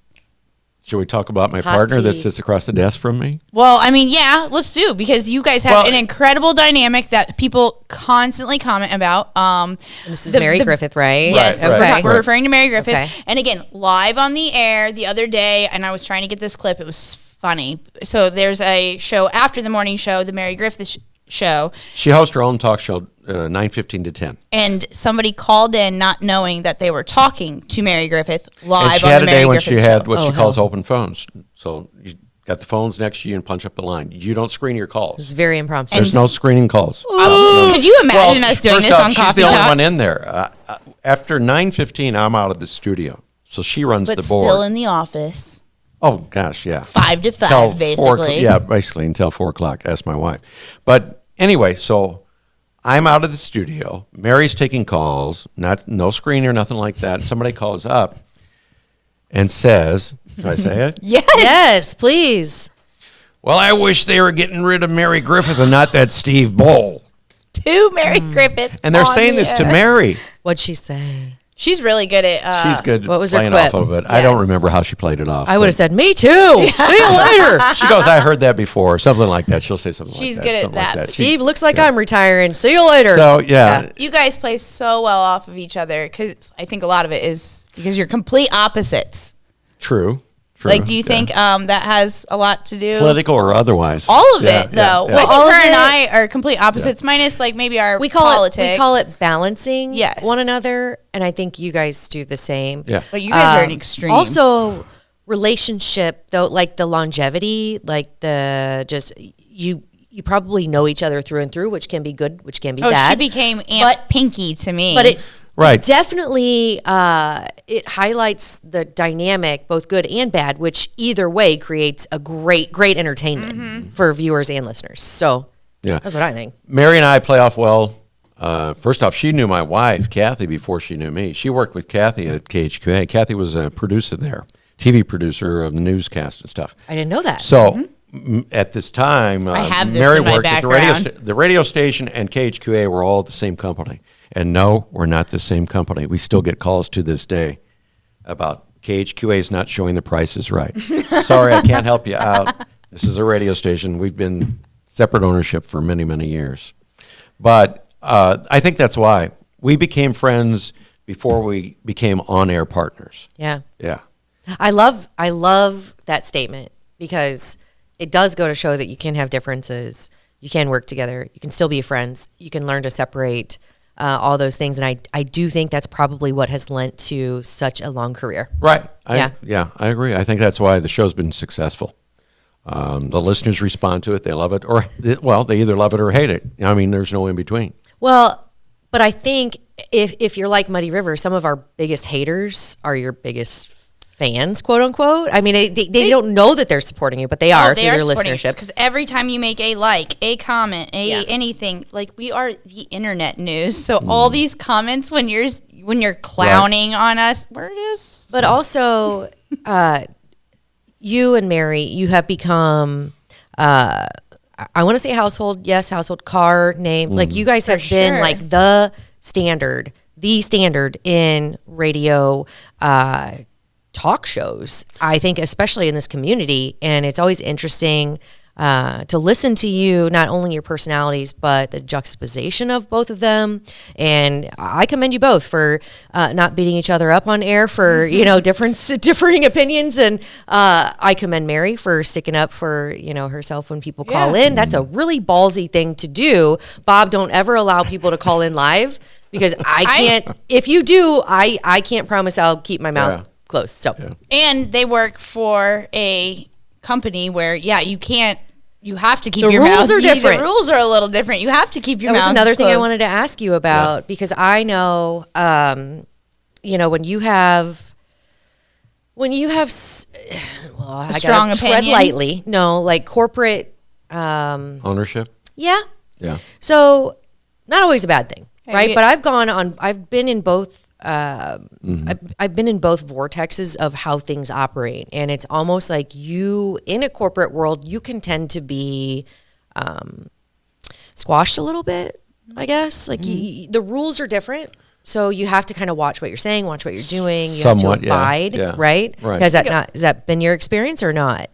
Should we talk about my Hot partner that tea. sits across the desk from me? Well, I mean, yeah, let's do because you guys have Well- an incredible dynamic that people constantly comment about. This is Mary Griffith, right? Yes, Right, we're, right, we're right. referring to Mary Griffith. Okay. And again, live on the air the other day, and I was trying to get this clip. It was funny. So there's a show after the morning show, the Mary Griffith show, She hosts her own talk show, 9:15 to 10. and somebody called in not knowing that they were talking to Mary Griffith live And she on had the a Mary day when Griffith she had show. what she Oh, calls hell. open phones. So you got the phones next to you and punch up the line. You don't screen your It's calls. very impromptu. There's no screening calls. Could you imagine us doing first this off, on she's Coffee the only Talk? one in there. After 9:15, I'm out of the studio. So she runs But the board. still in the office, Oh, gosh, yeah. 5 to 5, Till 4 basically. yeah, basically until 4 o'clock. Ask my wife. But anyway, so I'm out of the studio. Mary's taking calls, no screen or nothing like that. Somebody calls up and says, "Can I say it?" Yes. Yes, please. Well, I wish they were getting rid of Mary Griffith and not that Steve Boll. To Mary Griffith. And they're on saying the this to air. Mary. What'd she say? She's really good at. She's good what was her playing quip? off of it. I don't Yes. remember how she played it off. I would have but said, me too. See you later. She goes, I heard that before, something like that. She'll say something She's like that. good at something like that. She- Steve, looks like I'm retiring. See you later. So, yeah. You guys play so well off of each other because I think a lot of it is because you're complete opposites. True. Like, do you yeah. think that has a lot to do? Political or otherwise? All of Yeah, it, yeah, though. yeah. Well, All of her and it- I are complete opposites, minus like maybe our we call politics. it balancing Yes. one another, and I think you guys do the same. Yeah. But you guys are an extreme. Also, relationship though, like the longevity, like the just you probably know each other through and through, which can be good, which can be oh, bad. she became Aunt But- Pinky to me. but it Right. definitely it highlights the dynamic, both good and bad, which either way creates a great entertainment for viewers and listeners. So Yeah. that's what I think. Mary and I play off well. First off, she knew my wife, Kathy, before she knew me. She worked with Kathy at KHQA. Kathy was a producer there, TV producer of the newscast and stuff. I didn't know that. So at this time, I have this Mary in my worked at background. the radio station and KHQA were all the same company. And no, we're not the same company. We still get calls to this day about KHQA is not showing the prices right. Sorry, I can't help you out. This is a radio station. We've been separate ownership for many, many years. But I think that's why we became friends before we became on-air partners. Yeah. Yeah. I love that statement because it does go to show that you can have differences You can work together. You can still be friends. You can learn to separate all those things. And I do think that's probably what has lent to such a long career. Right. Yeah. I agree. I think that's why the show's been successful. The listeners respond to it. They love it, or they either love it or hate it. I mean, there's no in between. Well, but I think if you're like Muddy River, some of our biggest haters are your biggest fans, quote unquote. I mean, they don't know that they're supporting you, but they are through their listenership. Because every time you make a like, a comment, anything, like we are the internet news. So all these comments when you're clowning on us, we're just. But also, you and Mary, you have become. I want to say household car name. Like you guys have been like the standard in radio talk shows, I think, especially in this community. And it's always interesting to listen to you, not only your personalities, but the juxtaposition of both of them. And I commend you both for not beating each other up on air for, differing opinions. And I commend Mary for sticking up for, herself when people call in. That's a really ballsy thing to do. Bob, don't ever allow people to call in live because I can't, if you do, I can't promise I'll keep my mouth closed. So, and they work for a company where, you have to keep your mouth. The rules are different. The rules are a little different. You have to keep your mouth closed. That was another thing I wanted to ask you about because I know, when you have, I strong gotta tread opinion? lightly. No, like corporate Ownership. Yeah. Yeah. So not always a bad thing, right? you- But I've been in both. I've been in both vortexes of how things operate, and it's almost like you in a corporate world, you can tend to be squashed a little bit, I guess. Like the rules are different, so you have to kind of watch what you're saying, watch what you're doing. You Somewhat, have to abide, yeah. right? Right. Has that been your experience or not?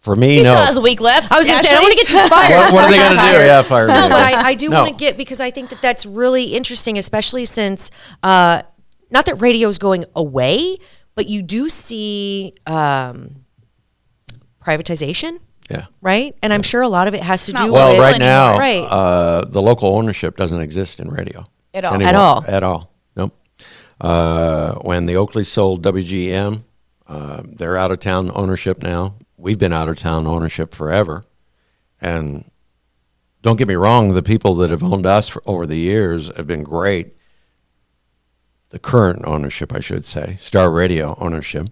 For me, He no. still has a week left. I was going to say, I don't want to get too fired. What are they going to do? Yeah, fire me. No, but I do No. want to get, because I think that that's really interesting, especially since, not that radio is going away, but you do see privatization, Yeah. right? And I'm sure a lot of it has to do Well, with... Well, right now, Right. the local ownership doesn't exist in radio. At all. anymore. At all. At all. Nope. When the Oakleys sold WGM, they're out of town ownership now. We've been out of town ownership forever. And don't get me wrong, the people that have owned us for over the years have been great. The current ownership, I should say, Star Radio ownership.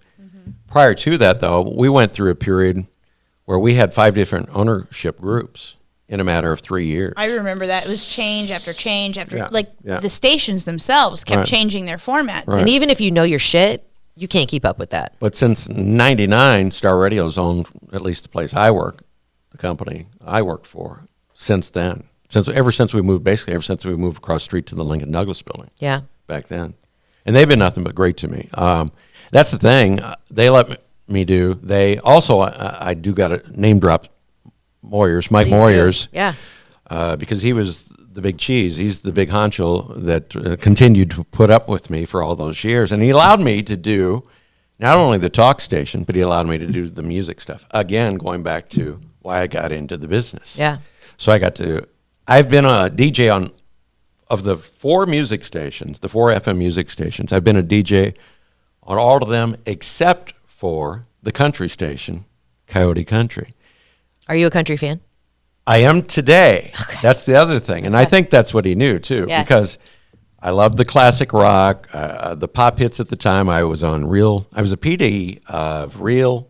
Prior to that, though, we went through a period where we had 5 different ownership groups in a matter of 3 years. I remember that. It was change after change after, Yeah. the stations themselves kept Right. changing their formats. Right. And even if you know your shit, you can't keep up with that. But since '99, Star Radio's owned at least the place I work, the company I worked for. Since then, ever since we moved across the street to the Lincoln Douglas building Yeah. back then, and they've been nothing but great to me. That's the thing they let me do. They also I do got to name drop Mike Please do. Moyers, Yeah. because he was the big cheese. He's the big honcho that continued to put up with me for all those years. And he allowed me to do not only the talk station, but he allowed me to do the music stuff. Again, going back to why I got into the business. Yeah. So I've been a DJ of the 4 music stations, the 4 FM music stations. I've been a DJ on all of them except for the country station, Coyote Country. Are you a country fan? I am today. Okay. That's the other thing. And I think that's what he knew, too, because I loved the classic rock, the pop hits at the time. I was a PD of Real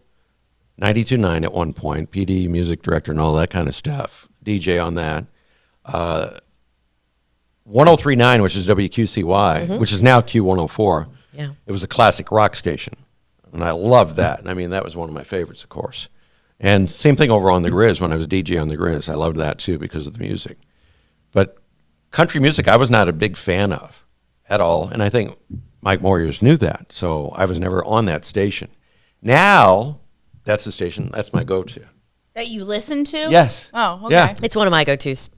92.9 at one point, PD, music director, and all that kind of stuff, DJ on that. 103.9, which is WQCY, which is now Q104. Yeah. It was a classic rock station, and I loved that. I mean, that was one of my favorites, of course. And same thing over on the Grizz when I was DJ on the Grizz. I loved that too because of the music. But country music, I was not a big fan of at all. And I think Mike Moyers knew that. So I was never on that station. Now, that's the station, that's my go-to. That you listen to? Yes. Oh, okay. Yeah. It's one of my go-tos.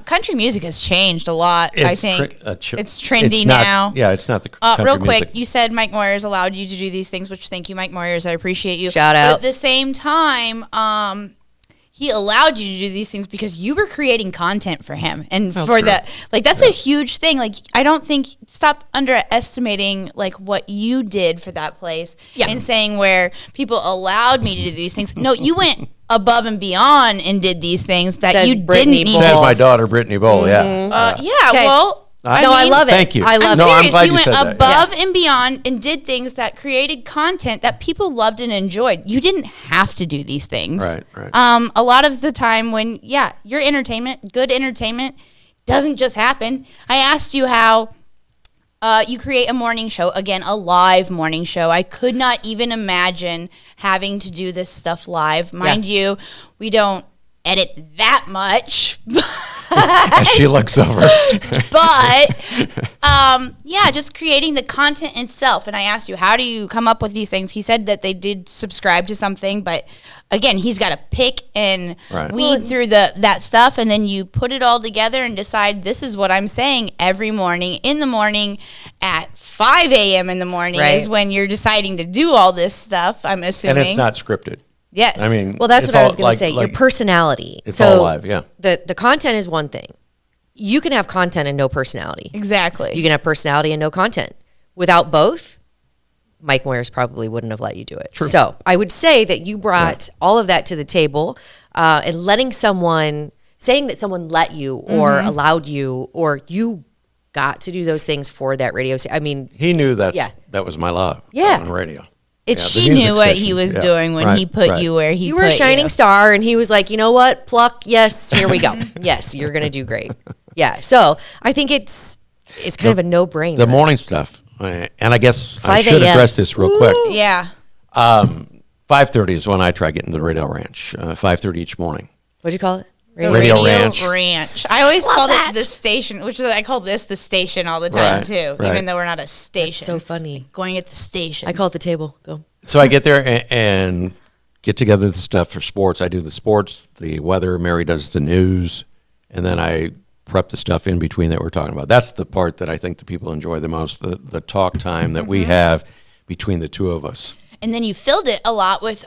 Country music has changed a lot, I think. It's trendy not- now. Yeah, it's not the country Real quick, music. you said Mike Moyers allowed you to do these things, which thank you, Mike Moyers. I appreciate you. Shout But out. at the same time, he allowed you to do these things because you were creating content for him. And That's for true. that, like, that's a huge thing. Like, I don't think, stop underestimating, like, what you did for that place. Yeah. And saying where people allowed me to do these things. No, you went above and beyond and did these things that Says you Brittany didn't Boll. need. Says my daughter, Brittany Boll, yeah. Yeah, Okay. well, I love it. Thank you. I love No, it. I'm serious. glad you you went said that. above Yes. and beyond and did things that created content that people loved and enjoyed. You didn't have to do these things. Right. A lot of the time when, your entertainment, good entertainment, doesn't just happen. I asked you how you create a morning show, again, a live morning show. I could not even imagine having to do this stuff live. Mind you, we don't edit that much. As she looks over. But just creating the content itself. And I asked you, how do you come up with these things? He said that they did subscribe to something, but again, he's got to pick and Right. weed through that stuff, and then you put it all together and decide, this is what I'm saying every morning. In the morning at 5 a.m. in the morning Right. is when you're deciding to do all this stuff, I'm assuming. And it's not scripted. Yes. I mean, Well, that's it's what I all was going to say. Your like- personality. It's So all live, yeah. The content is one thing. You can have content and no personality. Exactly. You can have personality and no content. Without both, Mike Moyers probably wouldn't have let you do it. True. So I would say that you brought all of that to the table, and saying that someone let you or allowed you or you got to do those things for that radio station. I mean, He knew that was my love. Yeah. On radio. It's- the He music knew what station. he was Yeah. doing when Right, he put right. you where he you put were a shining you. star, and he was like, you know what, pluck, yes, here we go. Yes, you're going to do great. Yeah, so I think it's kind of a no-brainer. The morning stuff. And I guess I 5 should a.m. address this real quick. Yeah. 5:30 is when I try getting to the Radio Ranch. 5:30 each morning. What'd you call it? The Radio Radio Ranch. I always called that. it the station, which is, I call this the station all the time Right, too, right. even though we're not a station. So funny. Going at the station. I call it the table. Go. So I get there and get together the stuff for sports. I do the sports, the weather. Mary does the news, and then I prep the stuff in between that we're talking about. That's the part that I think the people enjoy the most, the talk time that we have between the two of us. And then you filled it a lot with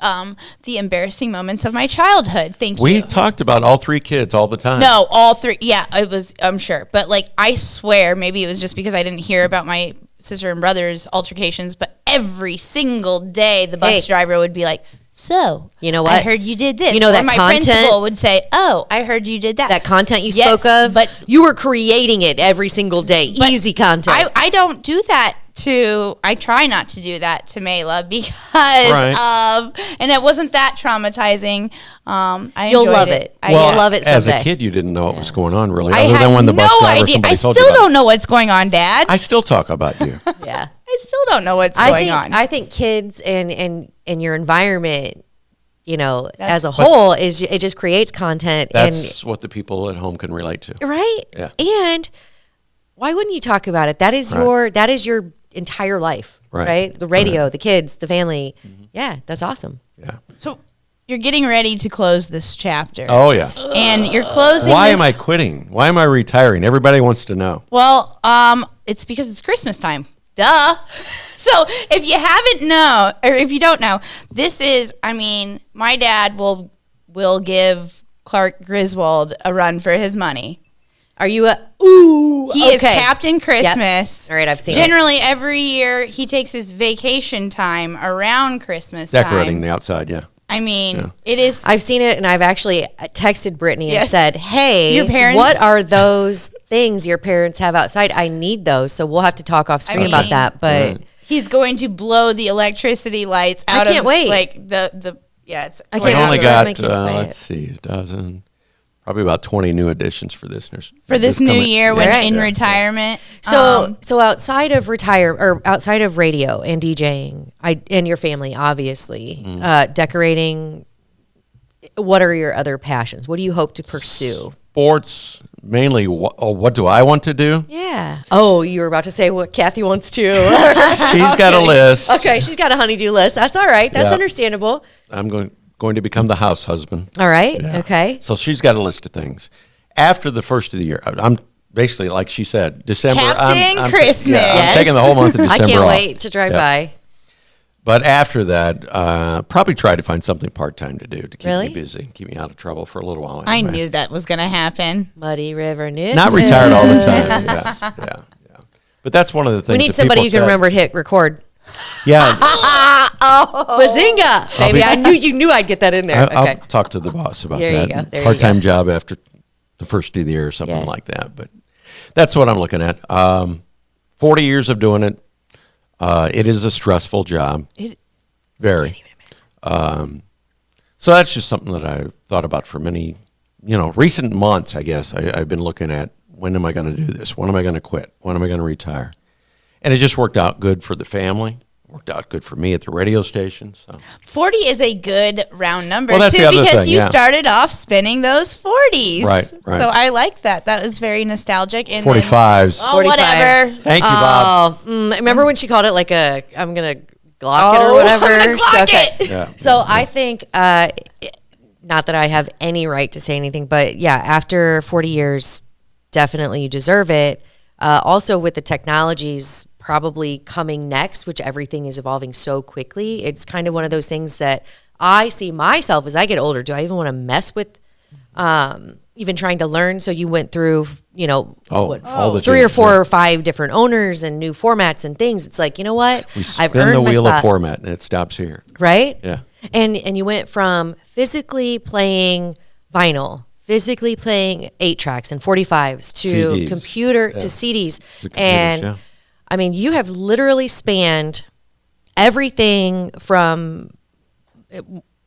the embarrassing moments of my childhood. Thank We you. talked about all three kids all the time. No, all three. Yeah, it was, I'm sure. But like, I swear, maybe it was just because I didn't hear about my sister and brother's altercations, but every single day the bus Hey. driver would be like, so, You know I what? heard you did this. You know Or that my content- principal would say, oh, I heard you did that. That content you Yes, spoke of, but you were creating it every single day. But Easy content. I don't do that I try not to do that to Mayla because of, and it wasn't that traumatizing. I You'll enjoyed love it. I Well, did. love it As a someday. kid, you didn't know what was going on, really, I other had than when the no bus driver, idea. somebody I told still you about don't know what's going on, Dad. I still talk about you. Yeah. I still don't know what's going on. I think kids and your environment, you know, as a That's- whole, it just creates content. That's what the people at home can relate to. Right? Yeah. And why wouldn't you talk about it? That is your entire life, Right. right? The radio, the kids, the family. Yeah, that's awesome. Yeah. So you're getting ready to close this chapter. Oh, yeah. And you're closing Why this, am I quitting? Why am I retiring? Everybody wants to know. Well, it's because it's Christmas time. Duh. So if you haven't know, or if you don't know, this is, I mean, my dad will give Clark Griswold a run for his money. Are you ooh? He is Captain Christmas. All right, I've seen it. Generally, every year he takes his vacation time around Christmas Decorating time. the outside, yeah. I mean, it is. I've seen it, and I've actually texted Brittany and Yes. said, "Hey, Your parents- what are those things your parents have outside? I need those." So we'll have to talk off screen about mean- that. But He's going to blow the electricity lights out can't of wait. like the yeah. It's I going can't I wait only to out have my got, kids buy let's see, a dozen, probably about 20 new additions for this. for this new coming- year when Right. in retirement. so outside of outside of radio and DJing, and your family, obviously, decorating. What are your other passions? What do you hope to pursue? Sports, mainly, what do I want to do? Yeah. Oh, you were about to say what Kathy wants to. She's got a list. Okay, she's got a honeydew list. That's all right. That's Yeah. understandable. I'm going to become the house husband. All right. Yeah. Okay. So she's got a list of things. After the first of the year, I'm basically, like she said, December. Captain I'm Christmas. I'm taking the whole month of I December can't off. wait to drive Yeah. by. But after that, probably try to find something part-time to do to keep Really? me busy, keep me out of trouble for a little while. I anyway. knew that was going to happen. Muddy River News. Not retired all the time. Yeah. But that's one of the things. We need that somebody people who can said. remember to hit record. Yeah, Bazinga, baby! I knew you knew I'd get that in there. I'll Okay. talk to the boss about There you that. go, there you Part-time go. job after the first of the year or something Yeah. like that. But that's what I'm looking at. 40 years of doing it. It is a stressful job. Very. So that's just something that I thought about for many, recent months, I guess. I've been looking at, when am I going to do this? When am I going to quit? When am I going to retire? And it just worked out good for the family. Worked out good for me at the radio station. So 40 is a good round number, Well, that's too, the other because thing, you yeah. started off spinning those 40s. Right. So I like that. That was very nostalgic. And then- 45s. Oh, whatever. Thank you, Bob. Remember when she called it like I'm gonna Glock it or whatever? Glock it. Yeah. So I think, not that I have any right to say anything, but yeah, after 40 years, definitely you deserve it. Also, with the technologies probably coming next, which everything is evolving so quickly, it's kind of one of those things that I see myself as I get older. Do I even want to mess with even trying to learn? So you went through, All the 3 or changes, 4 yeah. or 5 different owners and new formats and things. It's like, you know what? We spin the wheel of format, and it stops here. Right? Yeah. And you went from physically playing vinyl, physically playing 8 tracks and 45s to CDs. computer Yeah. to CDs. To computers, And yeah. I mean, you have literally spanned everything from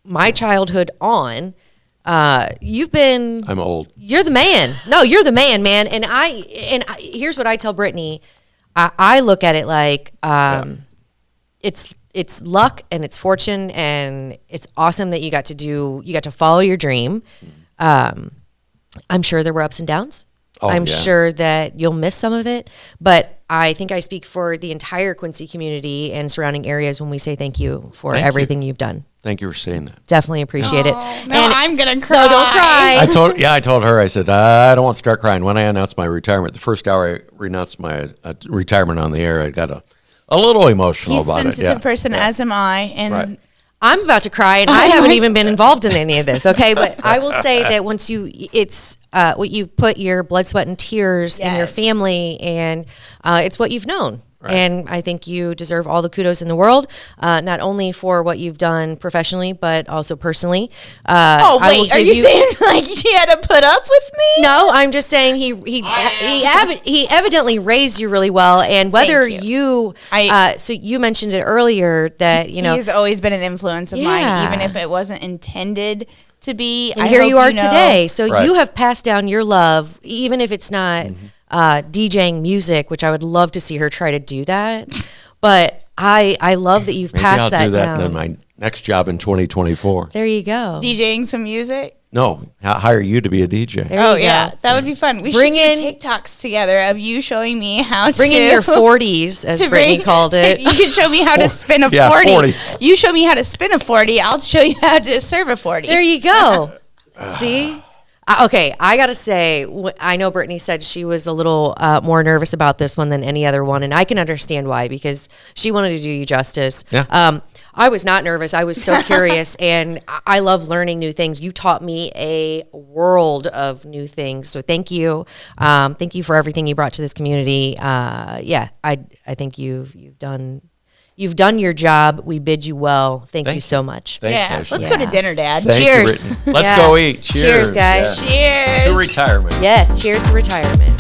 my childhood on. You've been I'm old. You're the man. No, you're the man. And here's what I tell Brittany. I look at it like it's luck and it's fortune, and it's awesome that you got to follow your dream. I'm sure there were ups and downs. Oh, I'm yeah. sure that you'll miss some of it, but I think I speak for the entire Quincy community and surrounding areas when we say thank you for Thank you. everything you've done. Thank you for saying that. Definitely appreciate it. Oh, no, I'm going to cry. No, don't cry. I told her, I said, I don't want to start crying. When I announced my retirement, the first hour I announced my retirement on the air, I got a little emotional He's a about it. sensitive Yeah. person, as am I. And Right. I'm about to cry, and I haven't even been involved in any of this. Okay, but I will say that once it's what you've put your blood, sweat, and tears in your Yes. family, and it's what you've known. Right. And I think you deserve all the kudos in the world, not only for what you've done professionally, but also personally. oh, I will wait. Are give you saying like he had to put up with me? No, I'm just saying he evidently raised you really well, and whether Thank you, I- so you mentioned it earlier that He's always been an influence of mine, Yeah. even if it wasn't intended to be. And here you are know- today. So Right. you have passed down your love, even if it's not DJing music, which I would love to see her try to do that. But I love that you've Maybe passed I'll that do that down. in my next job in 2024. There you go. DJing some music. No, hire you to be a DJ. There Oh you yeah, go. that would be fun. We Bring should in- do TikToks together of you showing me how to Bring in your 40s, as to Brittany called it. You can show me how to spin a Yeah, 40. 40s. You show me how to spin a 40. I'll show you how to serve a 40. There you go. See? Okay, I got to say, I know Brittany said she was a little more nervous about this one than any other one, and I can understand why, because she wanted to do you justice. Yeah. I was not nervous. I was so curious, and I love learning new things. You taught me a world of new things, so thank you. Thank you for everything you brought to this community. I think you've done your job. We bid you well. Thank you so much. Thanks, yeah, Ashley. let's go to dinner, Dad. Thank you, Cheers. Brittany. Let's Yeah. go eat. Cheers, guys. Yeah. Cheers. To retirement. Yes, cheers to retirement.